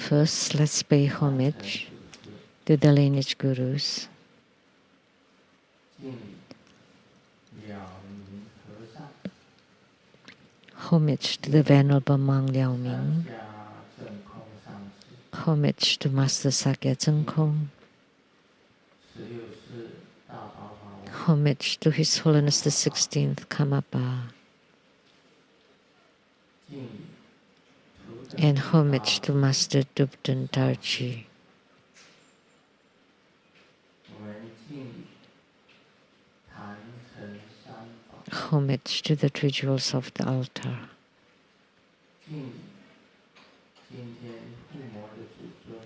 First, let's pay homage to the lineage gurus. Homage to the Venerable Monk Liao Ming. Homage to Master Sakya Zheng Kong. Homage to His Holiness the 16th Karmapa. And homage to Master Dubden Darji. Homage to the three jewels of the altar.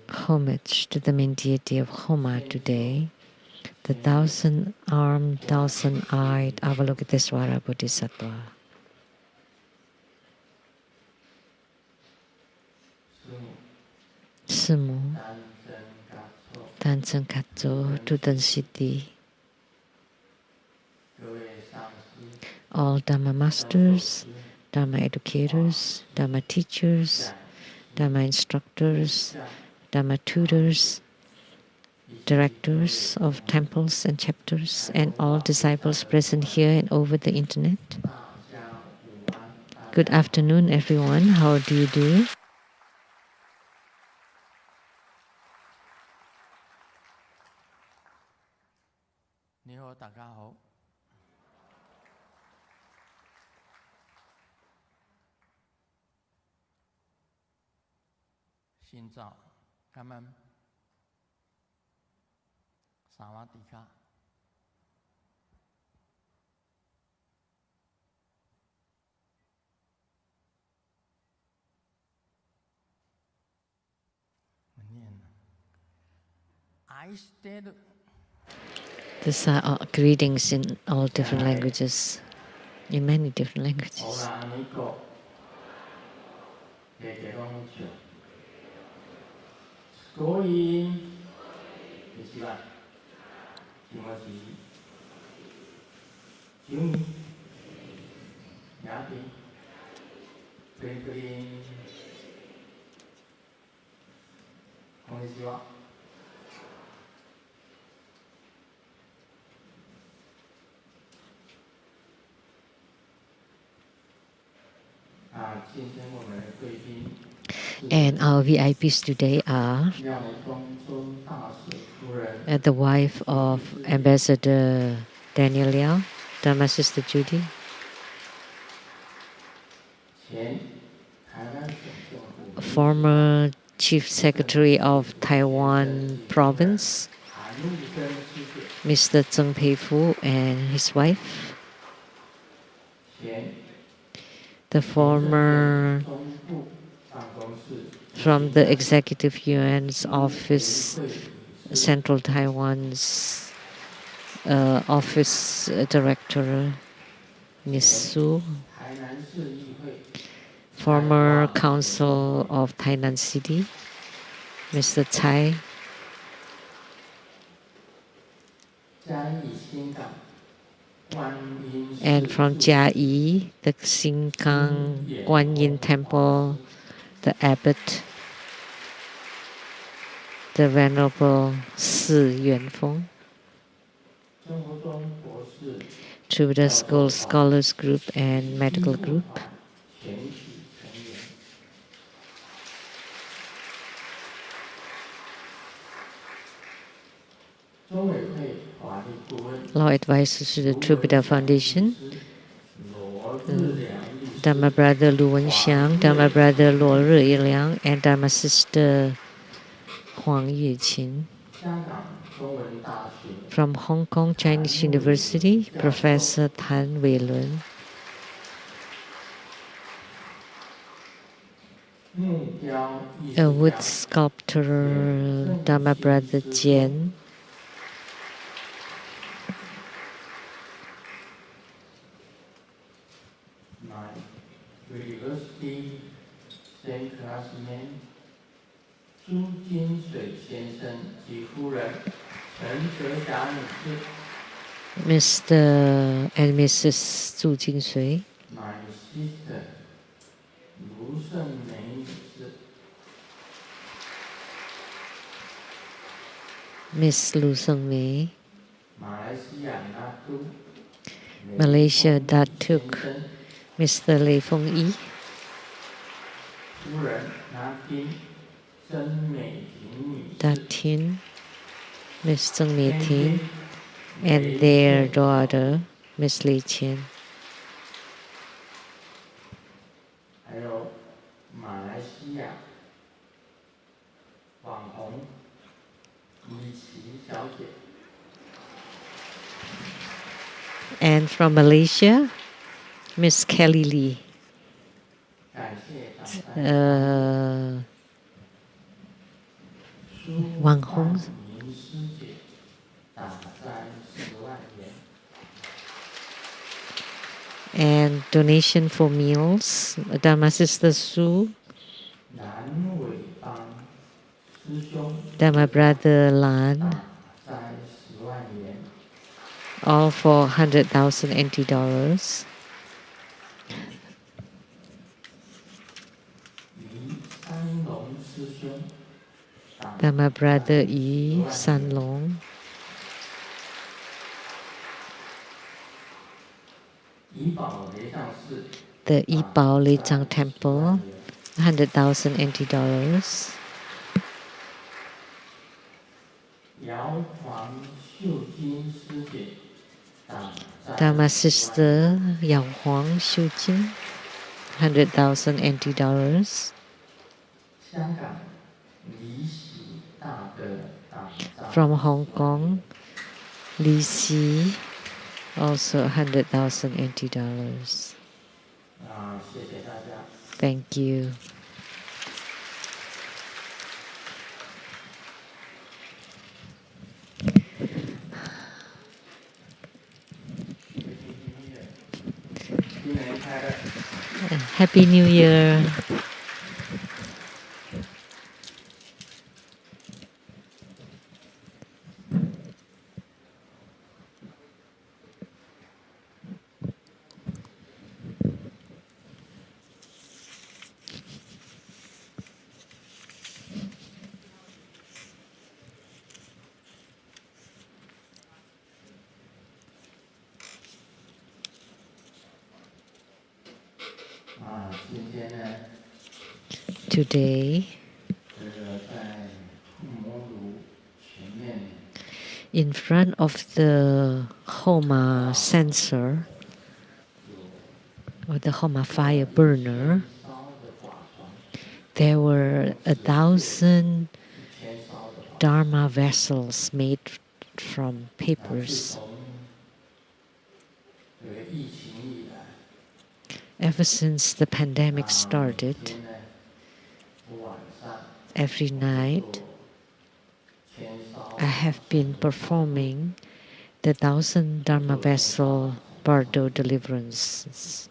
Homage to the main deity of Homa today, the thousand-armed, thousand-eyed Avalokitesvara Bodhisattva. Sư母, Tanzan Katso, Tutan Siddhi, all Dharma masters, Dharma educators, Dharma teachers, Dharma instructors, Dharma tutors, directors of temples and chapters, and all disciples present here and over the internet. Good afternoon, everyone. How do you do? 你好，大家好。新早，感恩，萨瓦迪卡。I stayed. These are greetings in all different languages, in many different languages. And our VIPs today are the wife of Ambassador Daniel Liao, Dharma Sister Judy, former Chief Secretary of Taiwan Province, Mr. Zheng Peifu and his wife, the former from the Executive Yuan's Office, Central Taiwan's Office Director, Ms. Su, former Council of Tainan City, Mr. Tsai, and from Jiayi, the Xinggang Guan Yin Temple, the abbot, the Venerable Si Yuanfeng, through the School Scholars Group and Medical Group, Law Advisors to the True Buddha Foundation, Dharma Brother Lu Wenxiang, Dharma Brother Luo Riyiliang, and Dharma Sister Huang Yuqin. From Hong Kong Chinese University, Professor Tan Weilun. A wood sculptor, Dharma Brother Jian. Mr. and Mrs. Zhu Jingsui. Miss Lu Sung Mei, 马来西亚拿督 Malaysia 雷锋 Datuk 先生 Mr. Lei Feng Yi, 夫人拿丁曾美婷女士 Datin Miss Zheng Mei 天 Tin, 天 and their daughter Miss Li Qian. 还有马来西亚网红李琦小姐， And from Malaysia, Miss Kelly Lee. 感谢党在苏网红焕明师姐打斋10万元， and donation for meals, Dharma Sister Su, 南伟邦师兄 Dharma Brother 打 Lan, 斋10万元， all for 100,000 NT dollars. 于三龙师兄打 Dharma Brother 斋 Yi 10万 San 元， Long, 怡保雷藏寺 the 打 Yibao Lei 斋 Zhang 10万 Temple, 元， 100,000 NT dollars. 姚黄秀金师姐打斋 Dharma 10万元， Sister Yao Huang Xiu Jin, 100,000 NT dollars. 香港李喜大哥打斋 From Hong 10万元， Kong, Li Xi, also 100,000 NT dollars. 谢谢大家。 Thank you. Happy New Year. Today, in front of the Homa censer, or the Homa fire burner, there were 1,000 Dharma vessels made from papers. Ever since the pandemic started, every night I have been performing the 1,000 Dharma vessel bardo deliverances.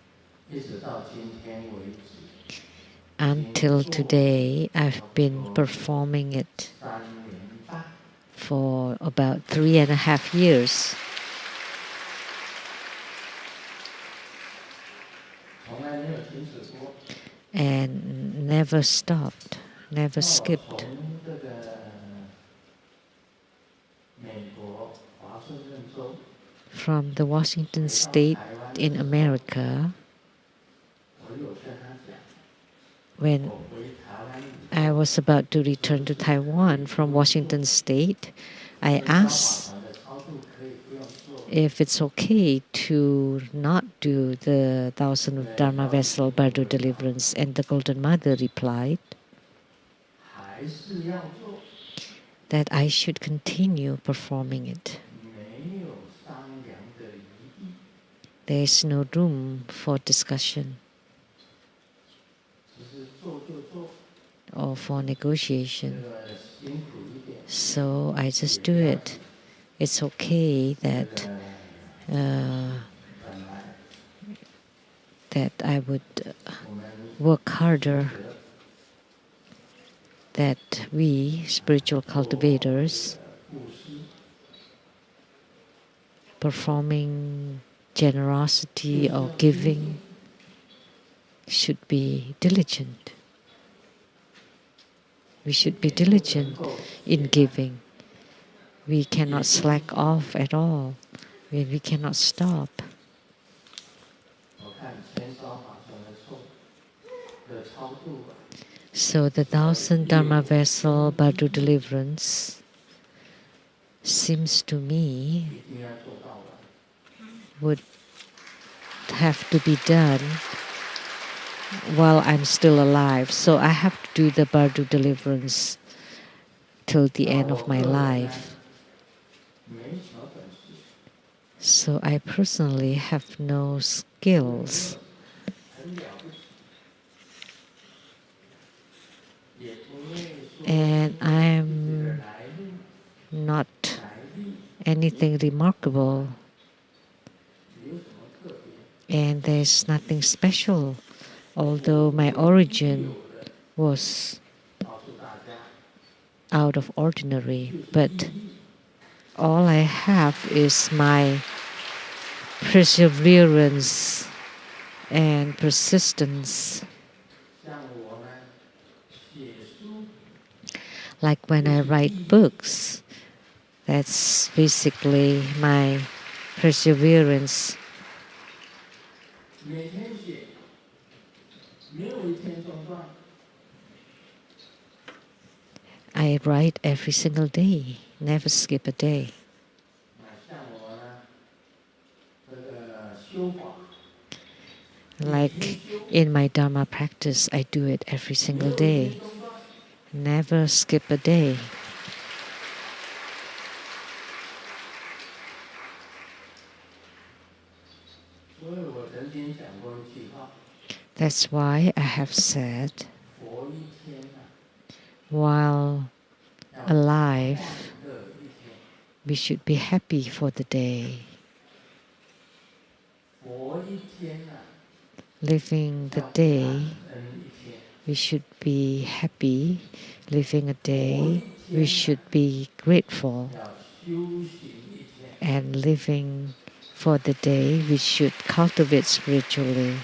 Until today, I've been performing it for about 3.5 years. And never stopped, never skipped. From the Washington state in America, when I was about to return to Taiwan from Washington state, I asked if it's okay to not do the 1,000 Dharma vessel bardo deliverance, and the Golden Mother replied that I should continue performing it. There is no room for discussion or for negotiation. So I just do it. It's okay that that I would work harder, that we, spiritual cultivators, performing generosity or giving, should be diligent. We should be diligent in giving. we cannot slack off at all, when we cannot stop. 我看千烧法身的超度啊， So the 1000 Dharma vessel Bardu deliverance seems to me 一定要做到了。 would have to be done while I'm still alive. So I have to do the Bardu deliverance till the end of my life. 没什么本事， So I personally have no skills 很了不起，也不会说 and 自己的 I'm 来路 not 来历 anything remarkable 有什么特别， and there's nothing special, although my origin 有的 was 告诉大家， out of ordinary, 就是 but 毅力。 all I have is my perseverance and persistence. 像我呢，写书 Like when I write books, that's basically my perseverance. 每天写，没有一天中断。 I write every single day, never skip a day. 像我呢，这个修法， Like in my Dharma practice, I do it every single day, never skip a day. 所以我曾经讲过一句话， That's why I have said, 活一天啊， while 要 alive, 快乐一天， we should be happy for the day. 活一天啊， Living the 要 day, 感恩一天， we should be happy. Living a day, we should be grateful. 要修行一天， And living for the day, we should cultivate spiritually.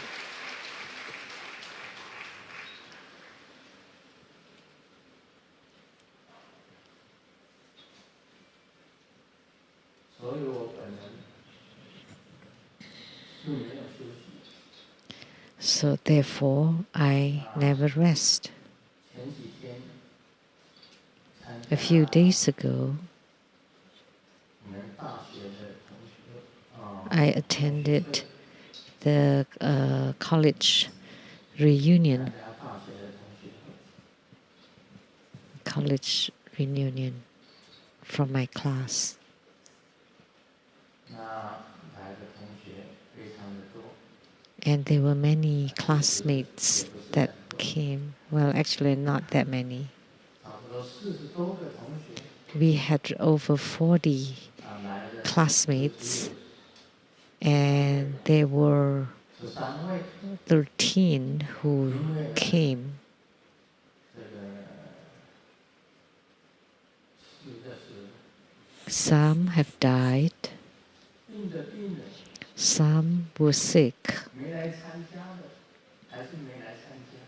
所以我本人是没有休息。 So therefore, I never rest. 前几天参 A 加 few days ago, 我们大学的同学 I attended the college reunion. 参加大学的同学会， College reunion from my class. 那来的同学非常的多， And there were many classmates that came. Well, actually, not that many. 差不多40多个同学 We had over 40来的 classmates, and there were 13位， 13 who came. 这个死的死， Some have died, 病的病人， some were sick, 没来参加的还是没来参加，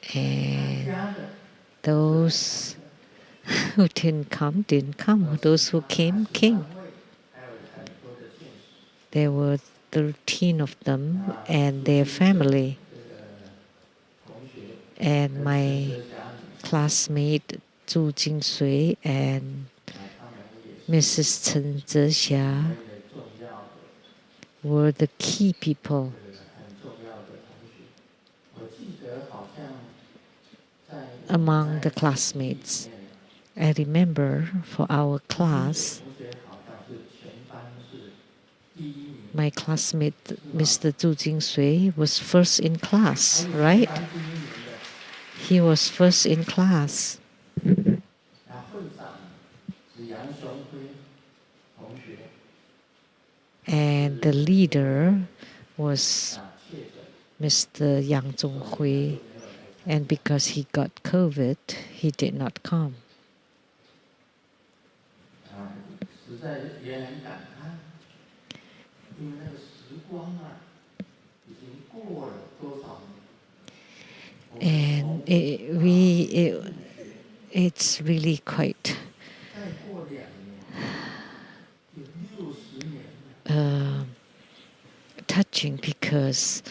参 and 加的 those who didn't come, didn't come. Those who came, came. 还有很多的见识， There were 13 of them and their family. 这个同学 And my 这家里 classmate Zhu Jingsui and 他们也是 Mrs. Chen Zexia 很重要的。 were the key people 很重要的同学，我记得好像在 among the classmates. I remember for our class, 同学好像是全班是第一名， my classmate Mr. Zhu Jingsui was first in class, right? 班第一名的。 He was first in class. 那会长是杨雄辉同学， And the leader was 确诊 Mr. Yang Zhonghui. 没有来。 And because he got COVID, he did not come. 实在也很感叹，因为那个时光啊，已经过了多少年。 And it's really quite 再过2 touching because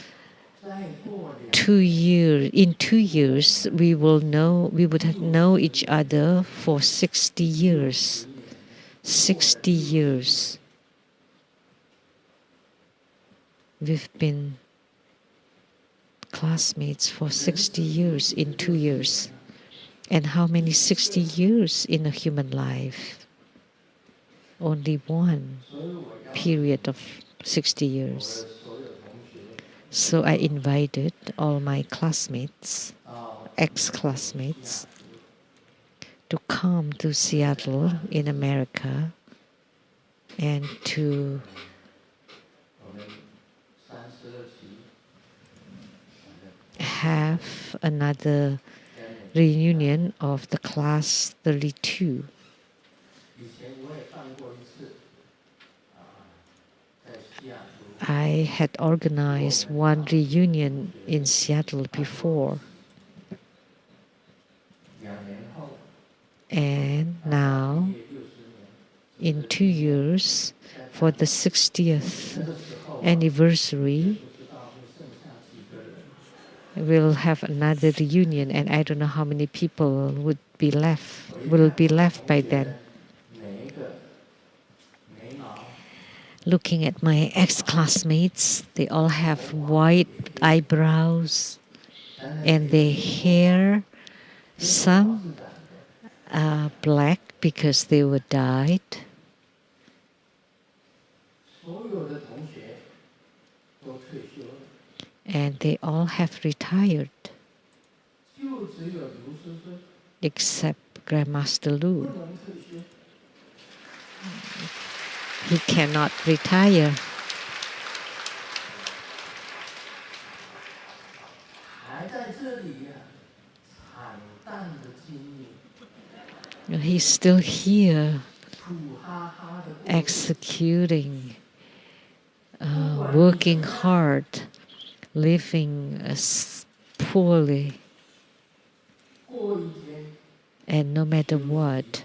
再过2 in 2 years we would have know each other for 60 years. 60 years. We've been classmates for 60 years in 2 years. And how many 60 years in a human life? Only one period of 60 years. So I invited all my classmates, ex-classmates, to come to Seattle in America and to have another reunion of the class 32. I had organized one reunion in Seattle before. And now, in 2 years, for the 60th anniversary, we'll have another reunion, and I don't know how many people will be left by then. Looking at my ex-classmates, they all have white eyebrows and their hair, some black because they were dyed. And they all have retired, except Grandmaster Lu. He cannot retire. He's still here, executing, working hard, living poorly. And no matter what,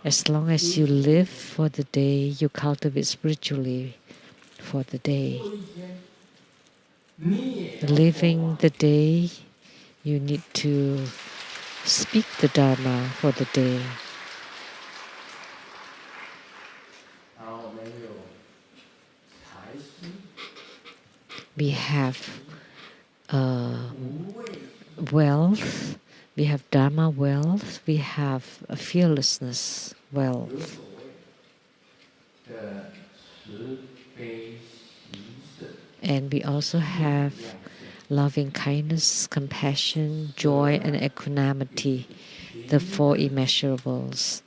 as long as you live for the day, you cultivate spiritually for the day. Living the day, you need to speak the Dharma for the day. We have wealth, we have Dharma wealth, we have fearlessness wealth. And we also have loving kindness, compassion, joy, and equanimity, the 4 immeasurables.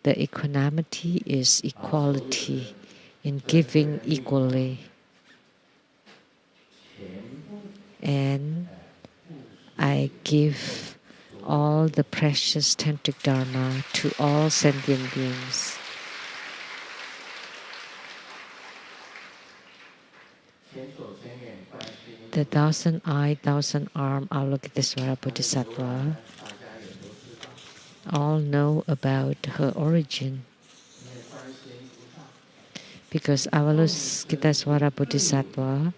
The equanimity is equality in giving equally. And I give all the precious tantric dharma to all sentient beings. The 1,000-eyed, 1,000-armed Avalokitesvara Bodhisattva all know about her origin, because Avalokitesvara Bodhisattva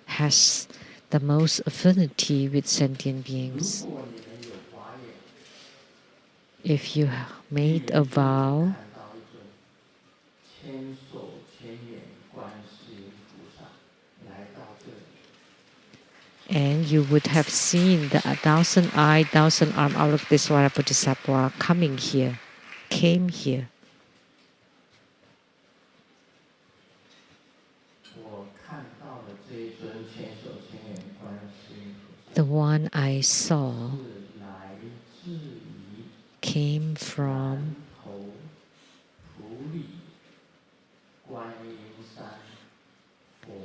has the most affinity with sentient beings. If you made a vow, and you would have seen the 1,000-eyed, 1,000-armed Avalokitesvara Bodhisattva came here. The one I saw came from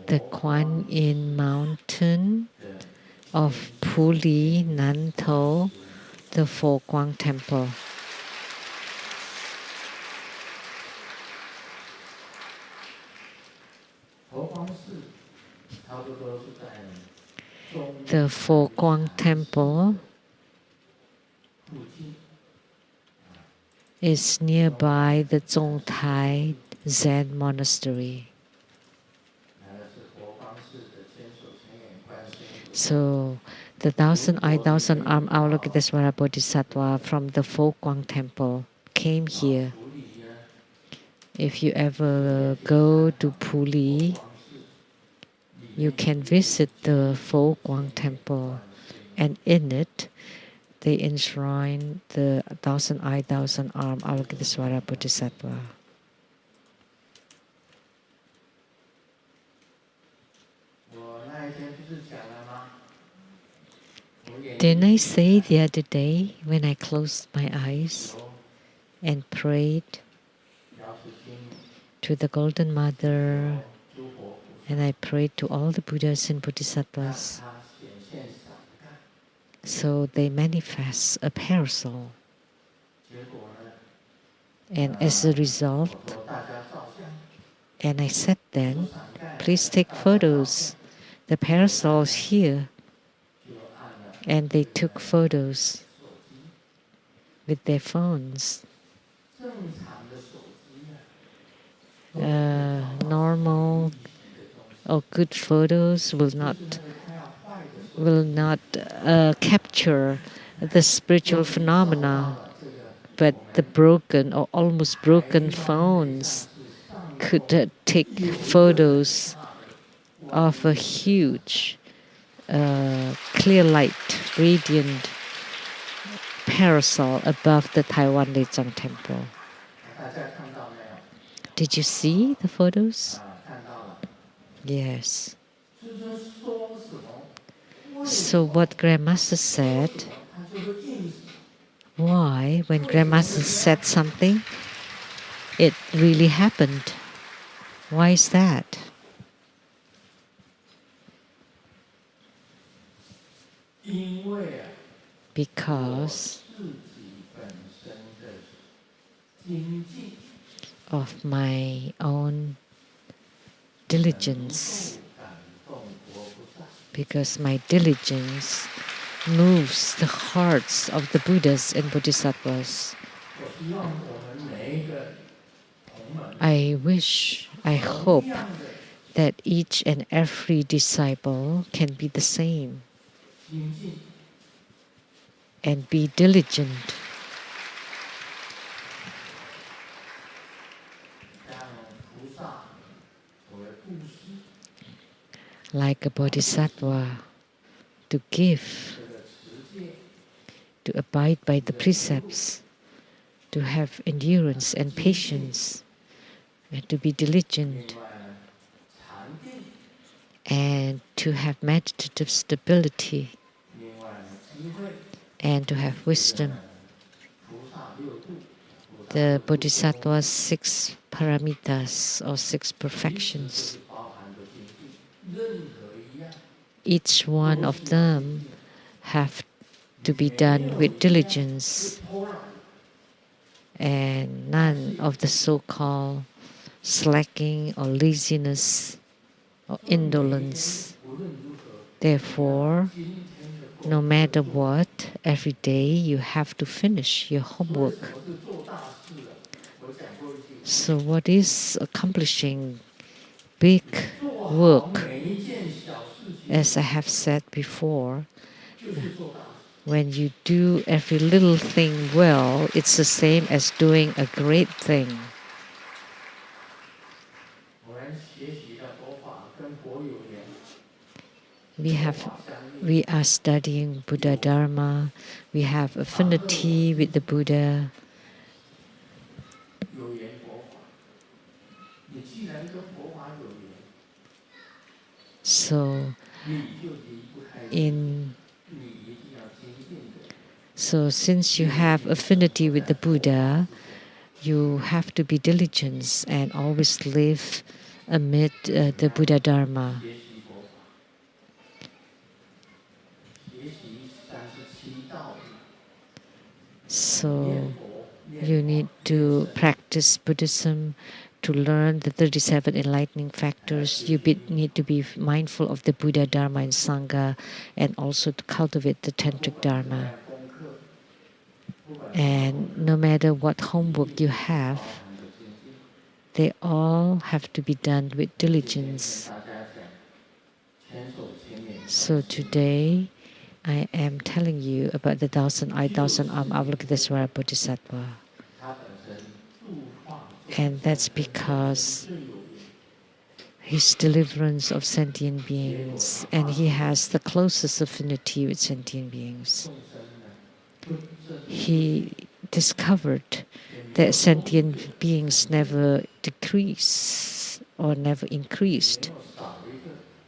the Kuan Yin mountain of Puli, Nantou, the Fo Guang temple. The Fo Guang temple is nearby the Zhongtai Zen monastery. So the thousand eye, thousand arm Avalokitesvara Bodhisattva from the Foguang temple came here. If you ever go to Puli, you can visit the Foguang temple, and in it they enshrine the thousand eye, thousand arm Avalokitesvara Bodhisattva. Didn't I say the other day when I closed my eyes and prayed to the Golden Mother, and I prayed to all the Buddhas and Bodhisattvas, so they manifest a parasol. And as a result, and I said then, please take photos. The parasol's here. And they took photos with their phones. Normal or good photos will not capture the spiritual phenomena, but the broken or almost broken phones could take photos of a huge clear light, radiant parasol above the Taiwan Lechang Temple. Did you see the photos? Yes. So what Grandmaster said, why when Grandmaster said something, it really happened? Why is that? Because of my own diligence. Because my diligence moves the hearts of the Buddhas and Bodhisattvas. I wish, I hope that each and every disciple can be the same and be diligent. Like a bodhisattva, to give, to abide by the precepts, to have endurance and patience, and to be diligent, and to have meditative stability, and to have wisdom. The Bodhisattva's 6 paramitas or 6 perfections. Each one of them have to be done with diligence, and none of the so-called slacking or laziness or indolence. Therefore, no matter what, every day you have to finish your homework. So what is accomplishing big work? As I have said before, when you do every little thing well, it's the same as doing a great thing. We are studying Buddha Dharma. We have affinity with the Buddha. So since you have affinity with the Buddha, you have to be diligent and always live amid the Buddha Dharma. So you need to practice Buddhism to learn the 37 enlightening factors. You need to be mindful of the Buddha, Dharma, and Sangha, and also to cultivate the Tantric Dharma. And no matter what homework you have, they all have to be done with diligence. So today I am telling you about the thousand-eyed, thousand-armed Avalokitesvara Bodhisattva. And that's because his deliverance of sentient beings, and he has the closest affinity with sentient beings. He discovered that sentient beings never decrease or never increased,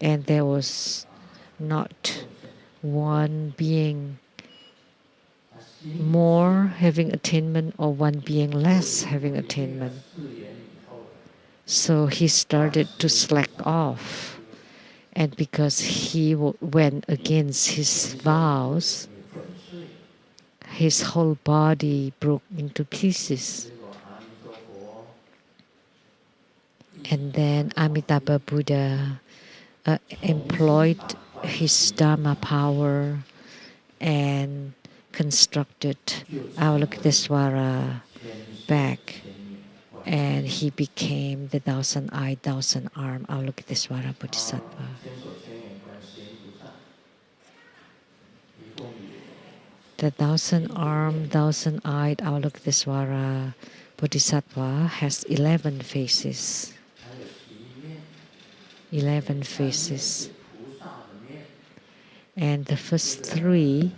and there was not one being more having attainment or one being less having attainment. So he started to slack off, and because he went against his vows, his whole body broke into pieces. And then Amitabha Buddha employed his Dharma power and constructed Avalokitesvara back, and he became the thousand-eyed, thousand-armed Avalokitesvara Bodhisattva. The thousand-armed, thousand-eyed Avalokitesvara Bodhisattva has 11 faces. 11 faces. And the first 3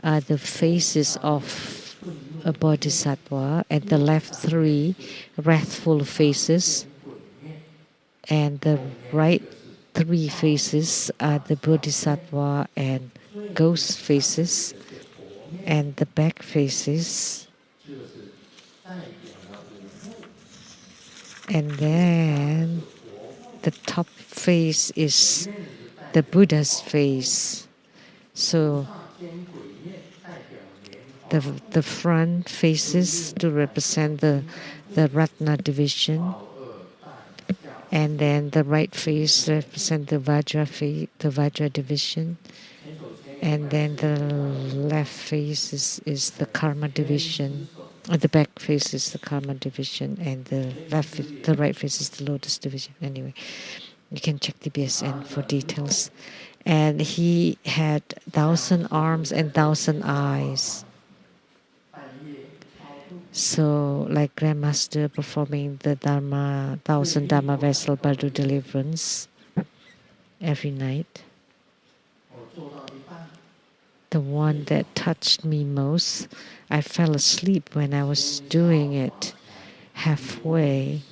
are the faces of a bodhisattva, and the left 3 wrathful faces, and the right 3 faces are the bodhisattva and ghost faces, and the back faces. And then the top face is the Buddha's face. So the front faces to represent the Ratna division, and then the right face represent the Vajra division, and then the left face is the Karma division. The back face is the Karma division, and the right face is the Lotus division. Anyway, you can check TBSN for details. And he had 1,000 arms and 1,000 eyes. So, like Grandmaster performing the 1,000 Dharma vessel Bardo deliverance every night. The one that touched me most, I fell asleep when I was doing it halfway,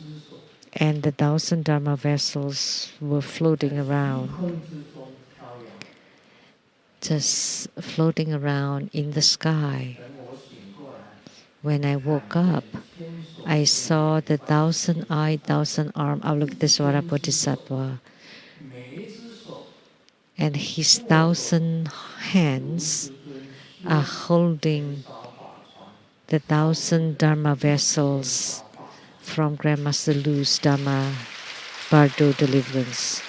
and the 1,000 Dharma vessels were floating around, just floating around in the sky. When I woke up, I saw the 1,000-eyed, 1,000-armed Avalokitesvara Bodhisattva, and his 1,000 hands are holding the 1,000 Dharma vessels from Grandmaster Lu's Dharma Bardo deliverance.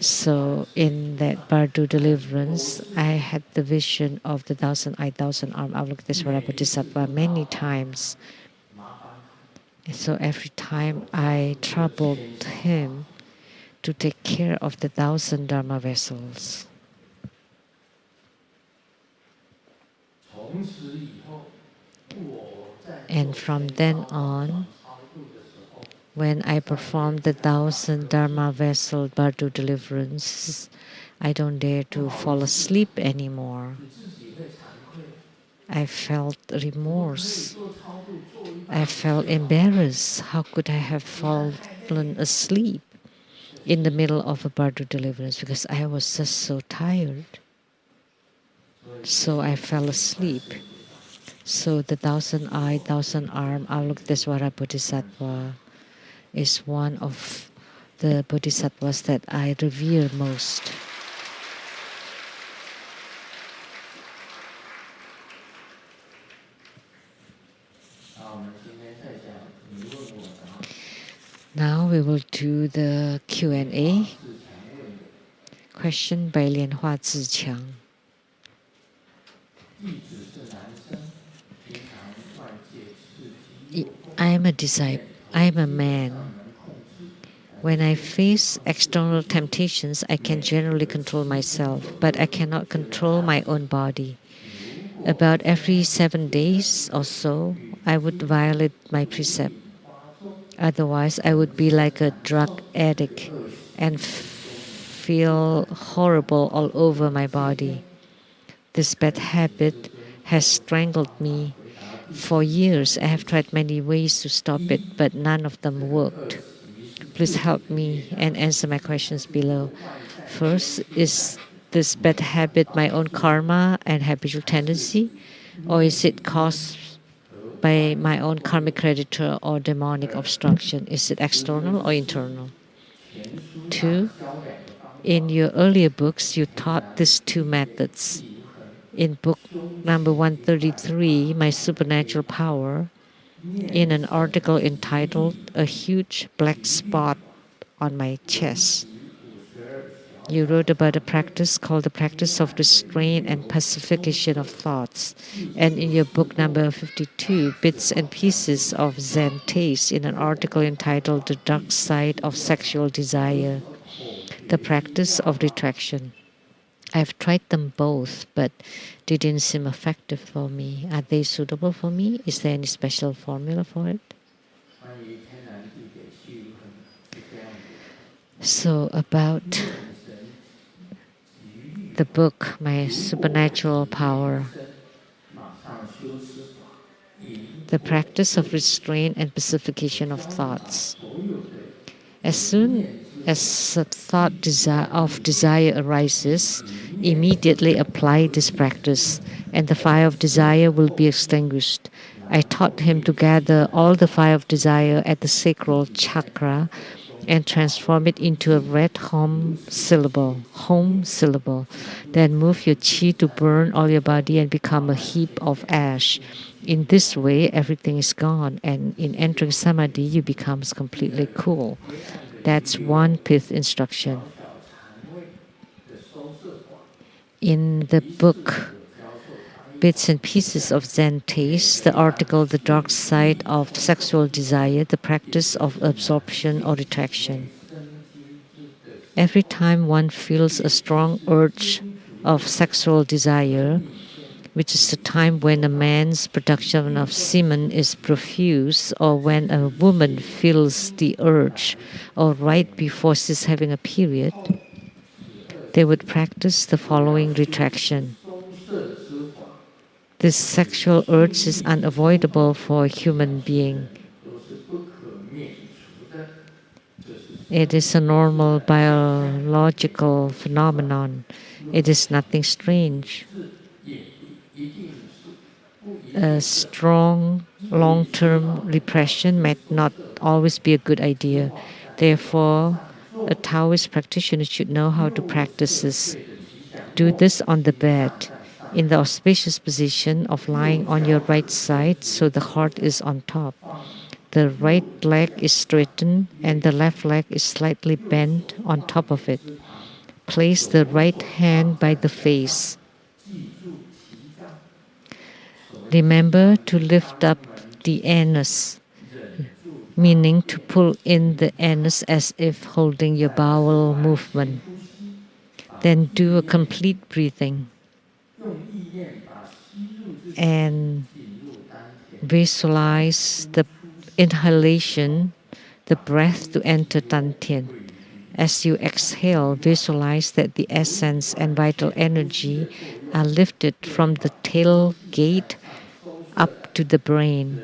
So in that Bardo deliverance, I had the vision of the 1,000-eyed, 1,000-armed Avalokitesvara Bodhisattva many times. And so every time I troubled him to take care of the 1,000 Dharma vessels. And from then on, when I perform the 1,000 Dharma vessel Bardo deliverance, I don't dare to fall asleep anymore. I felt remorse. I felt embarrassed. How could I have fallen asleep in the middle of a Bardo deliverance? Because I was just so tired. So I fell asleep. So the 1,000-eyed, 1,000-armed Avalokitesvara Bodhisattva is one of the bodhisattvas that I revere most. Now we will do the Q&A. Question by Lianhua Ziqiang. I am a disciple. I am a man. When I face external temptations, I can generally control myself, but I cannot control my own body. About every 7 days or so, I would violate my precept. Otherwise, I would be like a drug addict and feel horrible all over my body. This bad habit has strangled me. For years, I have tried many ways to stop it, but none of them worked. Please help me and answer my questions below. First, is this bad habit my own karma and habitual tendency, or is it caused by my own karmic creditor or demonic obstruction? Is it external or internal? Two, in your earlier books, you taught these two methods. In book number 133, My Supernatural Power, in an article entitled A Huge Black Spot on My Chest, you wrote about a practice called the practice of restraint and pacification of thoughts. And in your book number 52, Bits and Pieces of Zen Taste, in an article entitled The Dark Side of Sexual Desire, the practice of retraction. I've tried them both, but they didn't seem effective for me. Are they suitable for me? Is there any special formula for it? So about the book, My Supernatural Power, the practice of restraint and pacification of thoughts. As soon as a thought of desire arises, immediately apply this practice, and the fire of desire will be extinguished. I taught him to gather all the fire of desire at the sacral chakra and transform it into a red home syllable. Then move your chi to burn all your body and become a heap of ash. In this way, everything is gone, and in entering samadhi, you become completely cool. That's one pith instruction. In the book Bits and Pieces of Zen Taste, the article The Dark Side of Sexual Desire, the practice of absorption or retraction. Every time one feels a strong urge of sexual desire, which is the time when a man's production of semen is profuse, or when a woman feels the urge, or right before she's having a period, they would practice the following retraction. This sexual urge is unavoidable for a human being. It is a normal biological phenomenon. It is nothing strange. A strong long-term repression might not always be a good idea. Therefore, a Taoist practitioner should know how to practice this. Do this on the bed, in the auspicious position of lying on your right side so the heart is on top. The right leg is straightened and the left leg is slightly bent on top of it. Place the right hand by the face. Remember to lift up the anus, meaning to pull in the anus as if holding your bowel movement. Then do a complete breathing and visualize the inhalation, the breath to enter Dantian. As you exhale, visualize that the essence and vital energy are lifted from the tailgate up to the brain.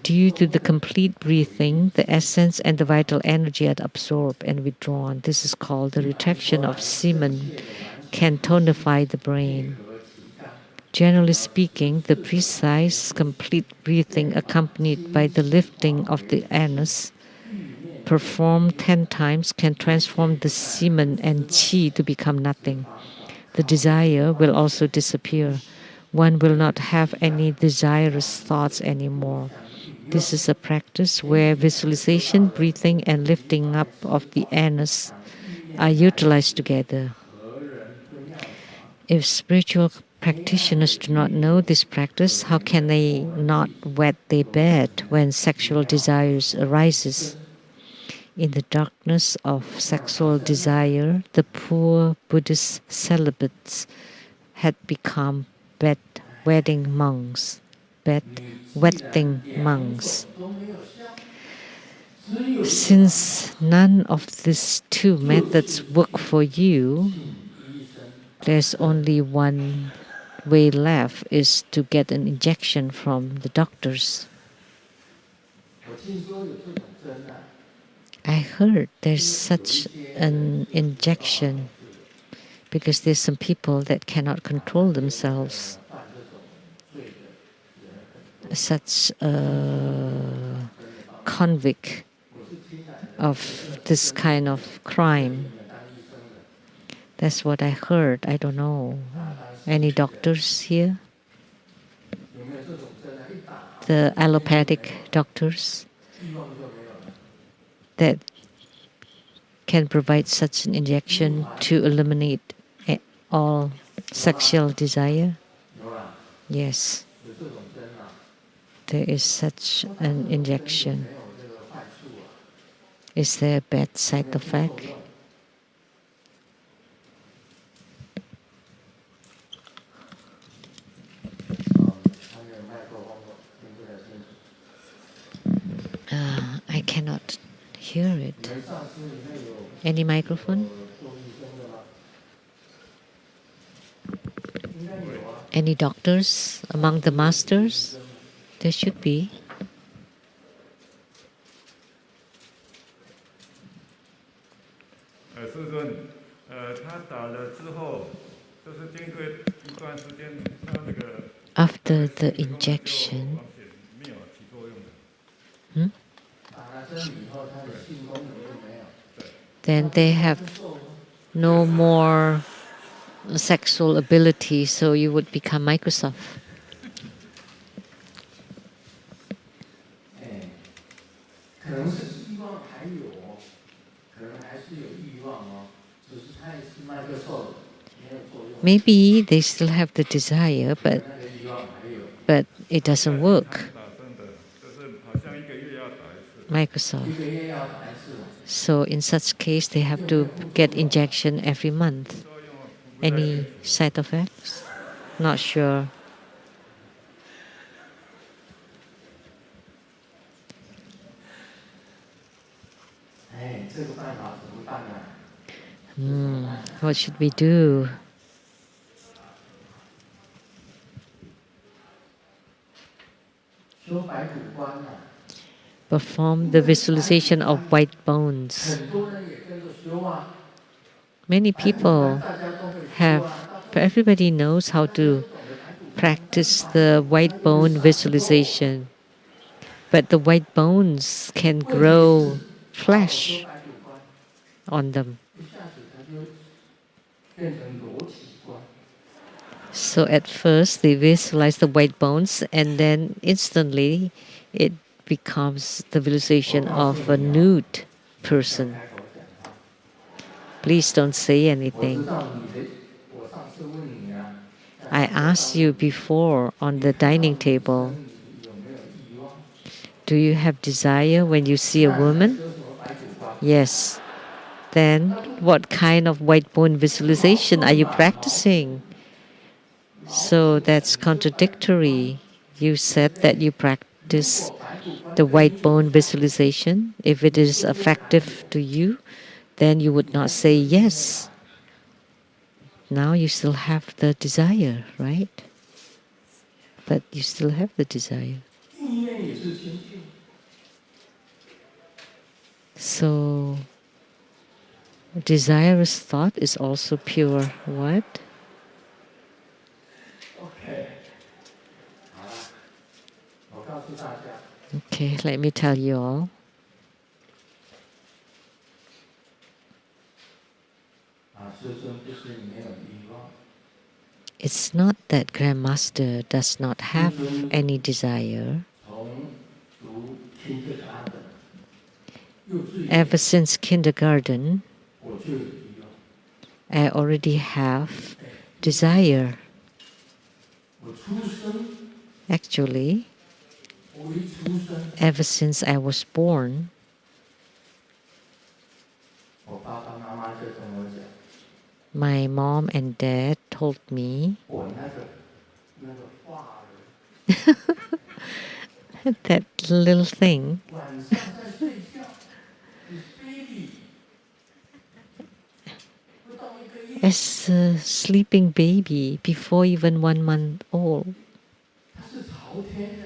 Due to the complete breathing, the essence and the vital energy are absorbed and withdrawn. This is called the retraction of semen, can tonify the brain. Generally speaking, the precise, complete breathing accompanied by the lifting of the anus, performed 10 times, can transform the semen and chi to become nothing. The desire will also disappear. One will not have any desirous thoughts anymore. This is a practice where visualization, breathing, and lifting up of the anus are utilized together. If spiritual practitioners do not know this practice, how can they not wet their bed when sexual desires arises? In the darkness of sexual desire, the poor Buddhist celibates had become wedding monks, wetting monks. Since none of these two methods work for you, there's only one way left, is to get an injection from the doctors. I heard there's such an injection because there's some people that cannot control themselves. Such a convict of this kind of crime. That's what I heard. I don't know. Any doctors here? The allopathic doctors that can provide such an injection to eliminate all sexual desire? Yes. There is such an injection. Is there a bad side effect? I cannot hear it. Any microphone? Any doctors among the masters? There should be. After the injection, then they have no more sexual ability, so you would become Microsoft. Maybe they still have the desire, but it doesn't work. Microsoft. So in such case, they have to get injection every month. Any side effects? Not sure. What should we do? Perform the visualization of white bones. Many people everybody knows how to practice the white bone visualization. But the white bones can grow flesh on them. So at first they visualize the white bones, and then instantly it becomes the visualization of a nude person. Please don't say anything. I asked you before on the dining table, do you have desire when you see a woman? Yes. Then what kind of white bone visualization are you practicing? So that's contradictory. You said that you practice the white bone visualization. If it is effective to you, then you would not say yes. Now you still have the desire, right? But you still have the desire. So desirous thought is also pure what? Okay, let me tell you all. It's not that Grandmaster does not have any desire. Ever since kindergarten, I already have desire. Actually, 我一出生， ever since I was born, 我爸爸妈妈就跟我讲， my mom and dad told me 我那个发儿 that little thing 晚上在睡觉，你 baby 不到1个月， as a sleeping baby before even 1 month old. 它是朝天的，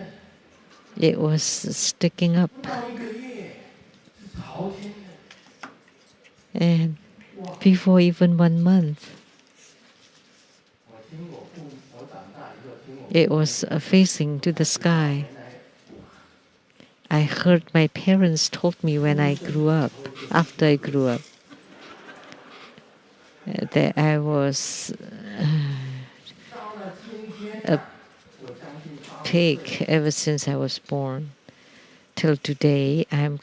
It was sticking up, 不到1个月是朝天的， and 哇！ before even 1 month, 我听我父母，我长大以后听我 it was facing to the sky. 原来 I heard my parents told me when I grew up, after I grew up, that I was 到了今天 a 我将近80 pig ever since I was born. Till today, I'm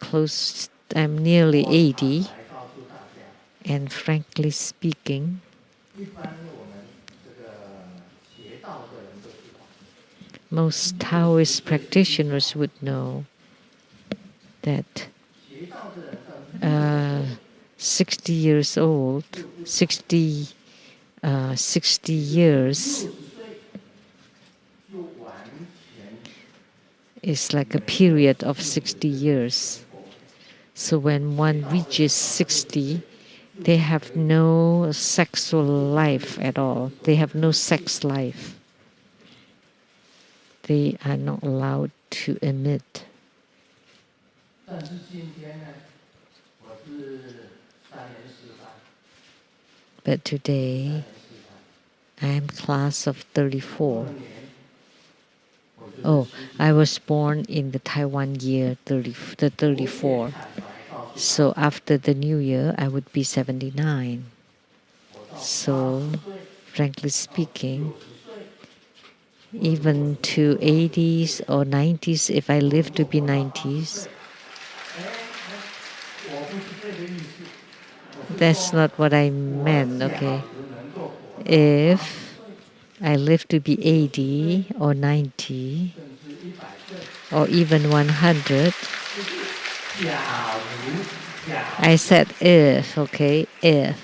nearly 80, 来告诉大家， and frankly speaking, 一般我们这个邪道的人都知道， most Taoist practitioners would know that 邪道的人到 60 years old, 60 years 60岁就完全 is like a period of 60 years. So when one reaches 60, they have no sexual life at all. They have no sex life. They are not allowed to emit. 但是今天呢，我是3年示范， But today, I am class of 34. 2年我就 Oh, I was born in the Taiwan year 34. 坦白告诉 So after the new year, I would be 79. 我到 So, 80岁 frankly speaking, 90岁， even to 80s or 90s, if I live to be 90s, 我不是这个意思，我是 that's 说 not what I 我 meant, 假 okay? 如能够活到 If 80岁 I live to be 80 or 90甚至100岁， or even 100, 假如 I said if, okay? If.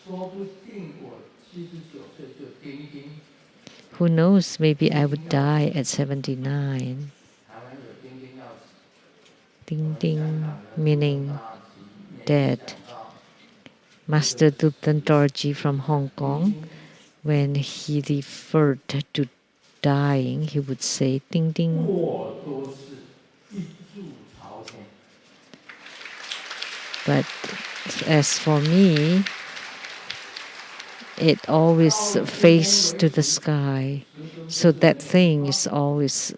说不定我79岁就钉钉， Who knows, maybe I would die at 79. 台湾有钉钉要 Ding 香 ding, 港的 meaning 大旗没 dead. 想到 Master Duptan Dorji from Hong 钉 Kong, 钉 when he referred to dying, he would say ding ding. 过都是一柱朝天， But as for me, it always faced to the sky. So that thing is always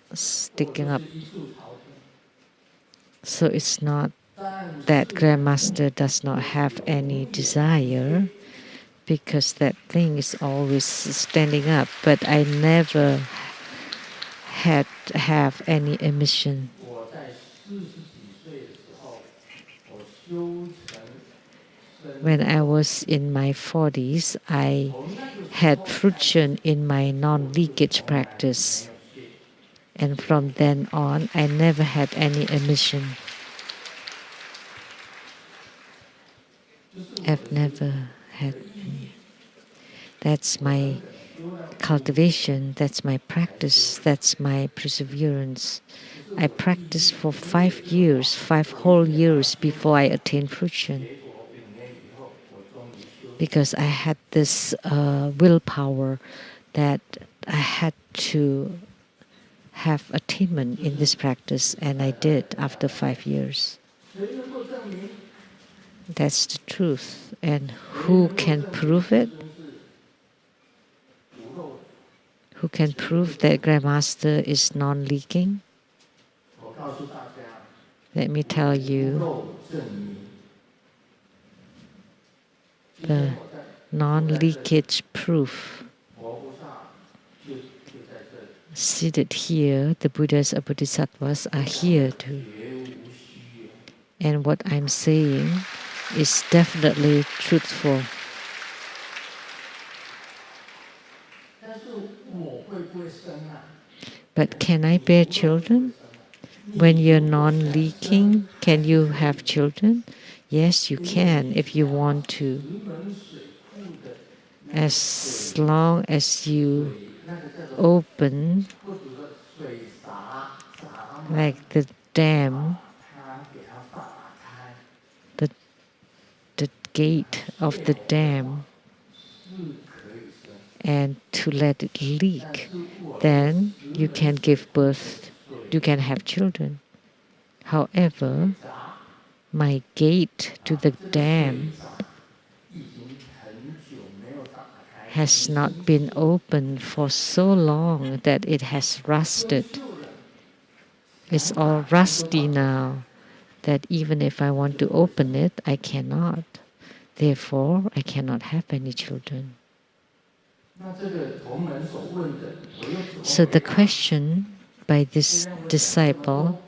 我 sticking 就 up. 是一柱朝天。 So it's not 但 that 是 Grandmaster does not have any desire, because that thing is always standing up, but I never have any emission. 我在40几岁的时候，我修成生 When I was in my 40s, I 从那个时 had 候 fruition in my non-leakage practice, 没有戒， and from then on, I never had any emission. 就是 I've never had any. That's my cultivation, that's my practice, that's my perseverance. I practiced for 5 years, 5 whole years before I attained fruition, 结果5年以后，我终于修 because I had this willpower that I had to have attainment in this practice, and I did after 5 years. 谁能够证明？ That's the truth. And who can prove it? 真是无漏的。 Who can prove that Grandmaster is non-leaking? 我告诉大家， Let me tell 无 you, 漏证明。今 the 天我在 non-leakage proof. 佛菩萨就在这里， Seated here, the Buddhas or Bodhisattvas are here too. 绝无虚言。 And what I'm saying is definitely truthful. 但是我会 But can I bear children? When you're non-leaking, can you have children? Yes, you can if you want to. As long as you open like the dam, the, the gate of the dam, and to let it leak, then you can give birth, you can have children. However, my gate to the dam has not been opened for so long that it has rusted. It's all rusty now, that even if I want to open it, I cannot. Therefore, I cannot have any children. So the question by this disciple,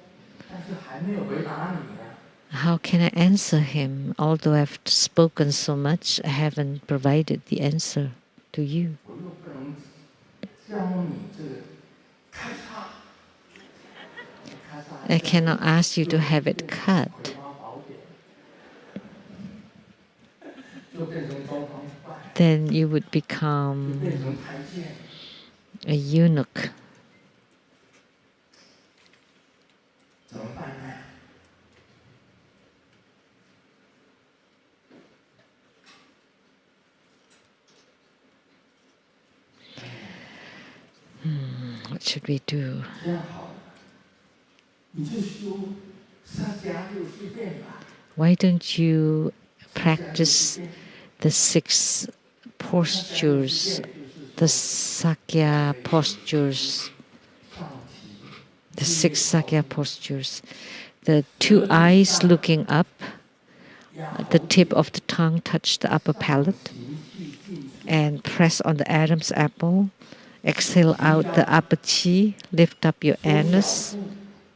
how can I answer him? Although I've spoken so much, I haven't provided the answer to you. I cannot ask you to have it cut. Then you would become a eunuch. What should we do? Why don't you practice the 6 postures, the Sakya postures, the 6 Sakya postures? The 2 eyes looking up, the tip of the tongue touch the upper palate, and press on the Adam's apple. Exhale out the upper chi, lift up your anus,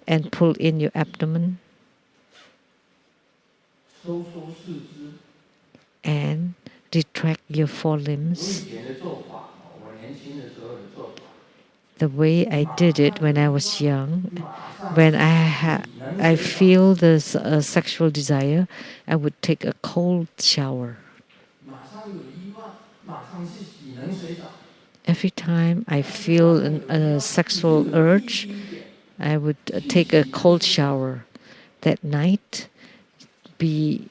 and pull in your abdomen. And retract your forelimbs. The way I did it when I was young, when I feel this sexual desire, I would take a cold shower. Every time I feel a sexual urge, I would take a cold shower. That night, be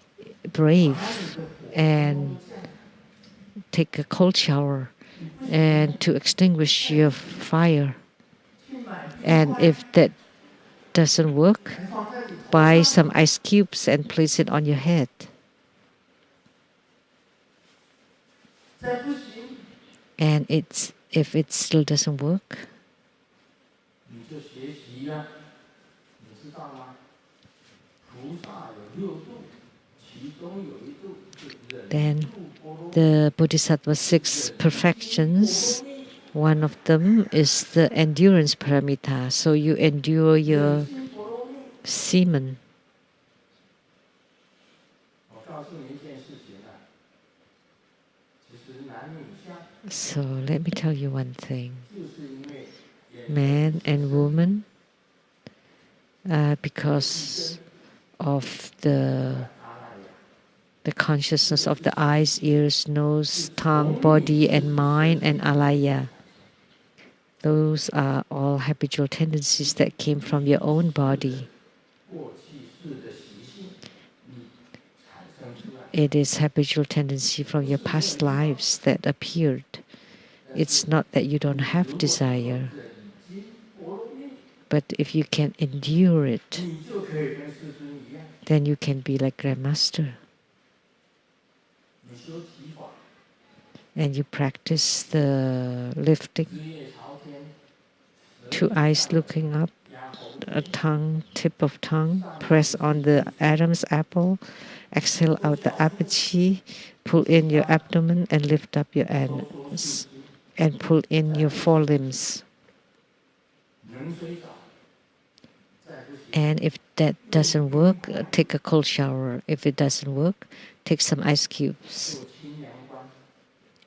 brave and take a cold shower and to extinguish your fire. And if that doesn't work, buy some ice cubes and place it on your head. And if it still doesn't work, then the Bodhisattva 6 perfections, one of them is the endurance paramita. So you endure your semen. So let me tell you one thing. Man and woman, because of the consciousness of the eyes, ears, nose, tongue, body, and mind, and alaya. Those are all habitual tendencies that came from your own body. It is habitual tendency from your past lives that appeared. It's not that you don't have desire, but if you can endure it, then you can be like Grandmaster. And you practice the lifting, 2 eyes looking up, a tongue, tip of tongue, press on the Adam's apple, exhale out the upper chi, pull in your abdomen and lift up your anus, and pull in your forelimbs. And if that doesn't work, take a cold shower. If it doesn't work, take some ice cubes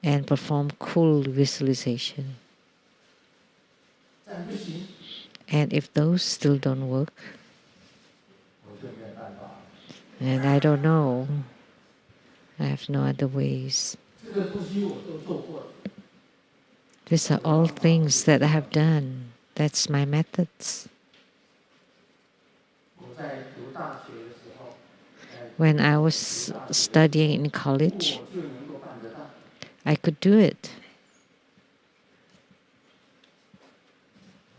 and perform cool visualization. And if those still don't work, 我就没有办法。 and I don't know, I have no other ways. 这个东西我都做过了。 These are all things that I have done. That's my methods. 我在读大学的时候， When I was studying in college, 我就能够办得到。 I could do it.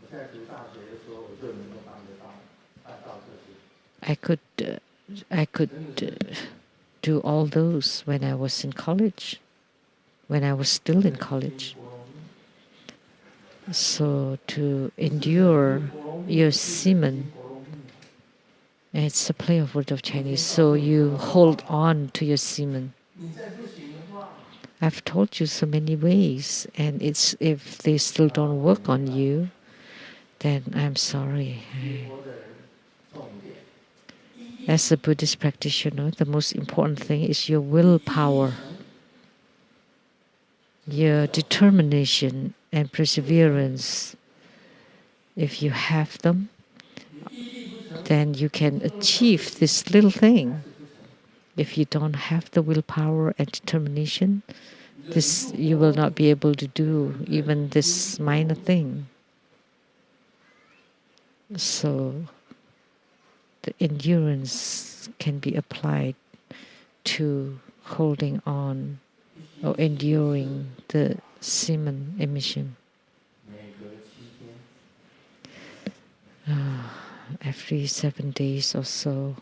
我在读大学的时候，我就能够办得到，办到这些。 I could do all those when I was in college, when I was still in college. So to endure your semen, it's a play of word of Chinese, so you hold on to your semen. 你再不行的话， I've told you so many ways, and it's if they still don't work on you, then I'm sorry. 学佛的人重点， As a Buddhist practitioner, the most important thing is your willpower, your determination and perseverance. If you have them, 你毅力不成， then you can achieve this little thing. If you don't have the willpower and determination, this you will not be able to do even this minor thing. So the endurance can be applied to holding on or enduring the semen emission. 每隔7天， Every 7 days or so.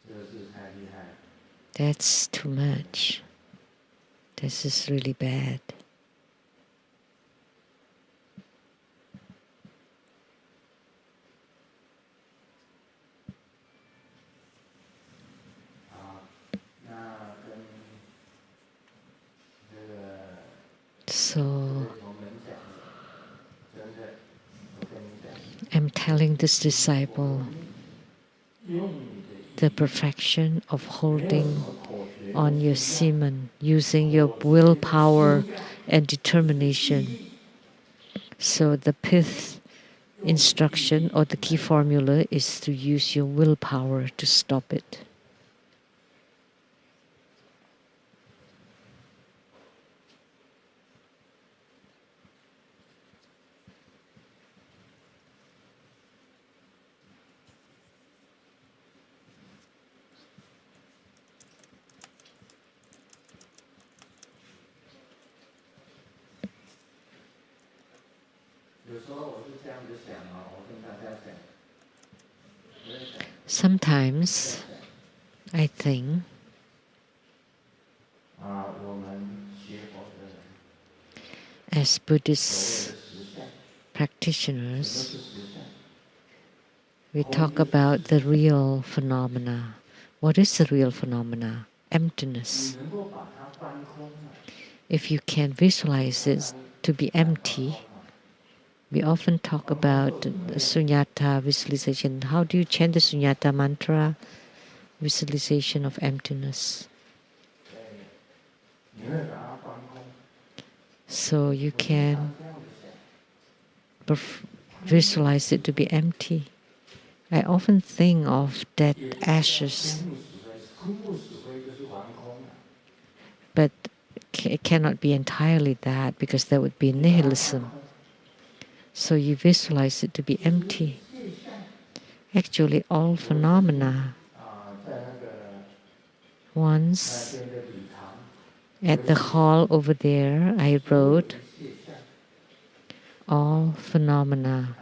这个是太厉害了。 That's too much. This is really bad. 好，那跟这个 So 同门讲，真的，我跟你讲， I'm telling this disciple 用你的意 the perfection of 没有什 holding 么口诀， on your semen, using your willpower and determination. So the pith instruction or the key formula is to use your willpower to stop it. Sometimes I think as Buddhist practitioners, we talk about the real phenomena. What is the real phenomena? Emptiness. If you can visualize it to be empty, we often talk about sunyata visualization. How do you chant the sunyata mantra? Visualization of emptiness. So you can visualize it to be empty. I often think of dead ashes, but it cannot be entirely that because that would be nihilism. So you visualize it to be empty. Actually, all phenomena. Once at the hall over there, I wrote, all phenomena,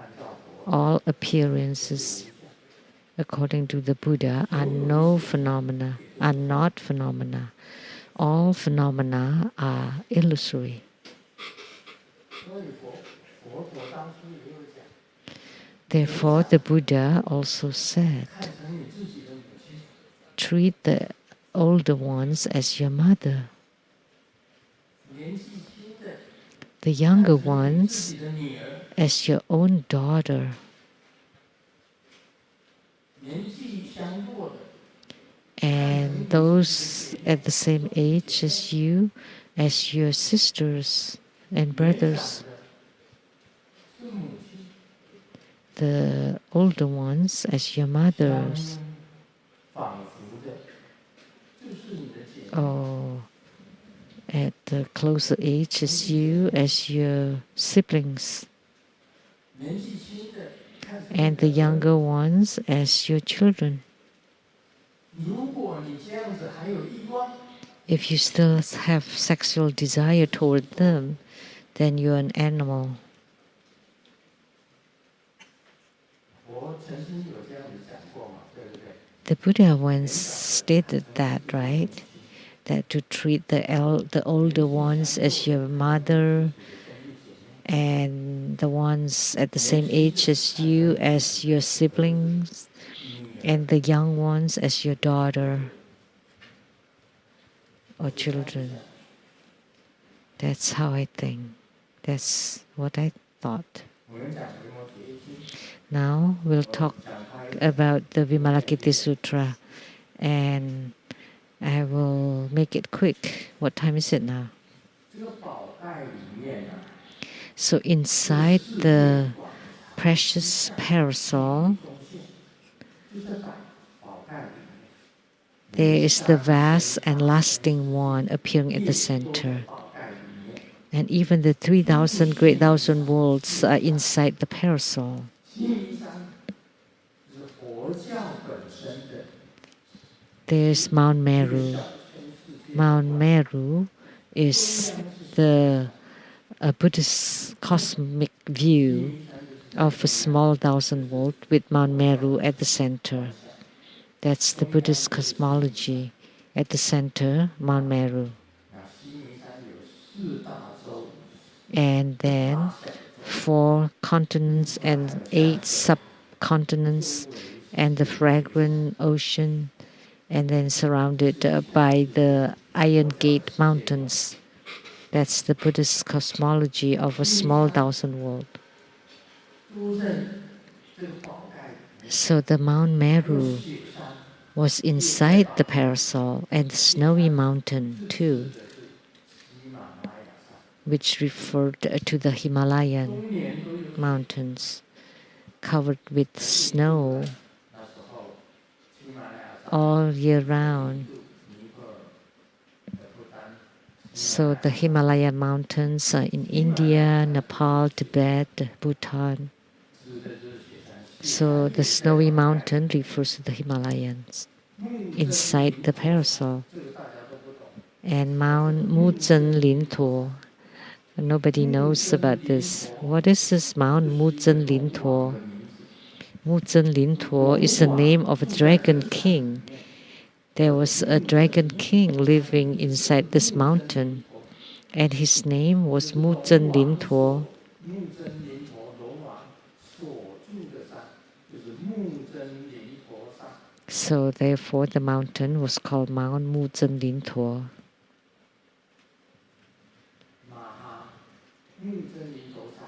all appearances, according to the Buddha, are no phenomena, are not phenomena. All phenomena are illusory. Therefore, the Buddha also said, treat the older ones as your mother. The younger ones as your own daughter. And those at the same age as you, as your sisters and brothers. the older ones as your mothers, 仿佛的，就是你的姐妹。 or at the closer age as you as your siblings, 年纪轻的看成 and the younger ones as your children. 如果你这样子还有欲望， If you still have sexual desire toward them, then you're an animal. 我曾经有这样子讲过嘛，对不对？ The Buddha once stated that, right? That to treat the older ones as your mother, and the ones at the same age as you as your siblings, and the young ones as your daughter or children. That's how I think. That's what I thought. 我们讲维摩诘经， Now we'll talk about the Vimalakirti Sutra, and I will make it quick. What time is it now? 这个宝盖里面呢， So inside the precious parasol, 就在宝盖里面， there is the vast and lasting one appearing at the center. 宝盖里面， And even the 3,000 great thousand worlds are inside the parasol. 西明山是佛教本身的 There's Mount Meru. 小千世界， Mount Meru is the Buddhist cosmic view of a small thousand world with Mount Meru at the center. That's the Buddhist cosmology. At the center, Mount Meru. 那西明山有四大洲， And then 4 continents and 8 subcontinents, and the fragrant ocean, and then surrounded by the Iron Gate Mountains. That's the Buddhist cosmology of a small thousand world. 都在这个宝盖里面， So the Mount Meru 雪山 was inside the parasol, and the snowy mountain too, 这是喜马拉雅山， which referred to the Himalayan 终年都有。 mountains covered with snow 那时候，喜马拉雅山 all year round. 尼泊尔、不丹， So the Himalayan mountains are in India, Nepal, Tibet, Bhutan. 指的就是雪山。 So the snowy mountain refers to the Himalayas 木 inside the parasol. 这个大家都不懂。 And Mount Muzhen Lintuo. Nobody knows about this. What is this Mount Muzhen Lintuo? Muzhen Lintuo is the name of a dragon king. There was a dragon king living inside this mountain, and his name was Muzhen Lintuo. 木真林陀龙王所住的山，就是木真林陀山。 So therefore the mountain was called Mount Muzhen Lintuo. 马哈木真林陀山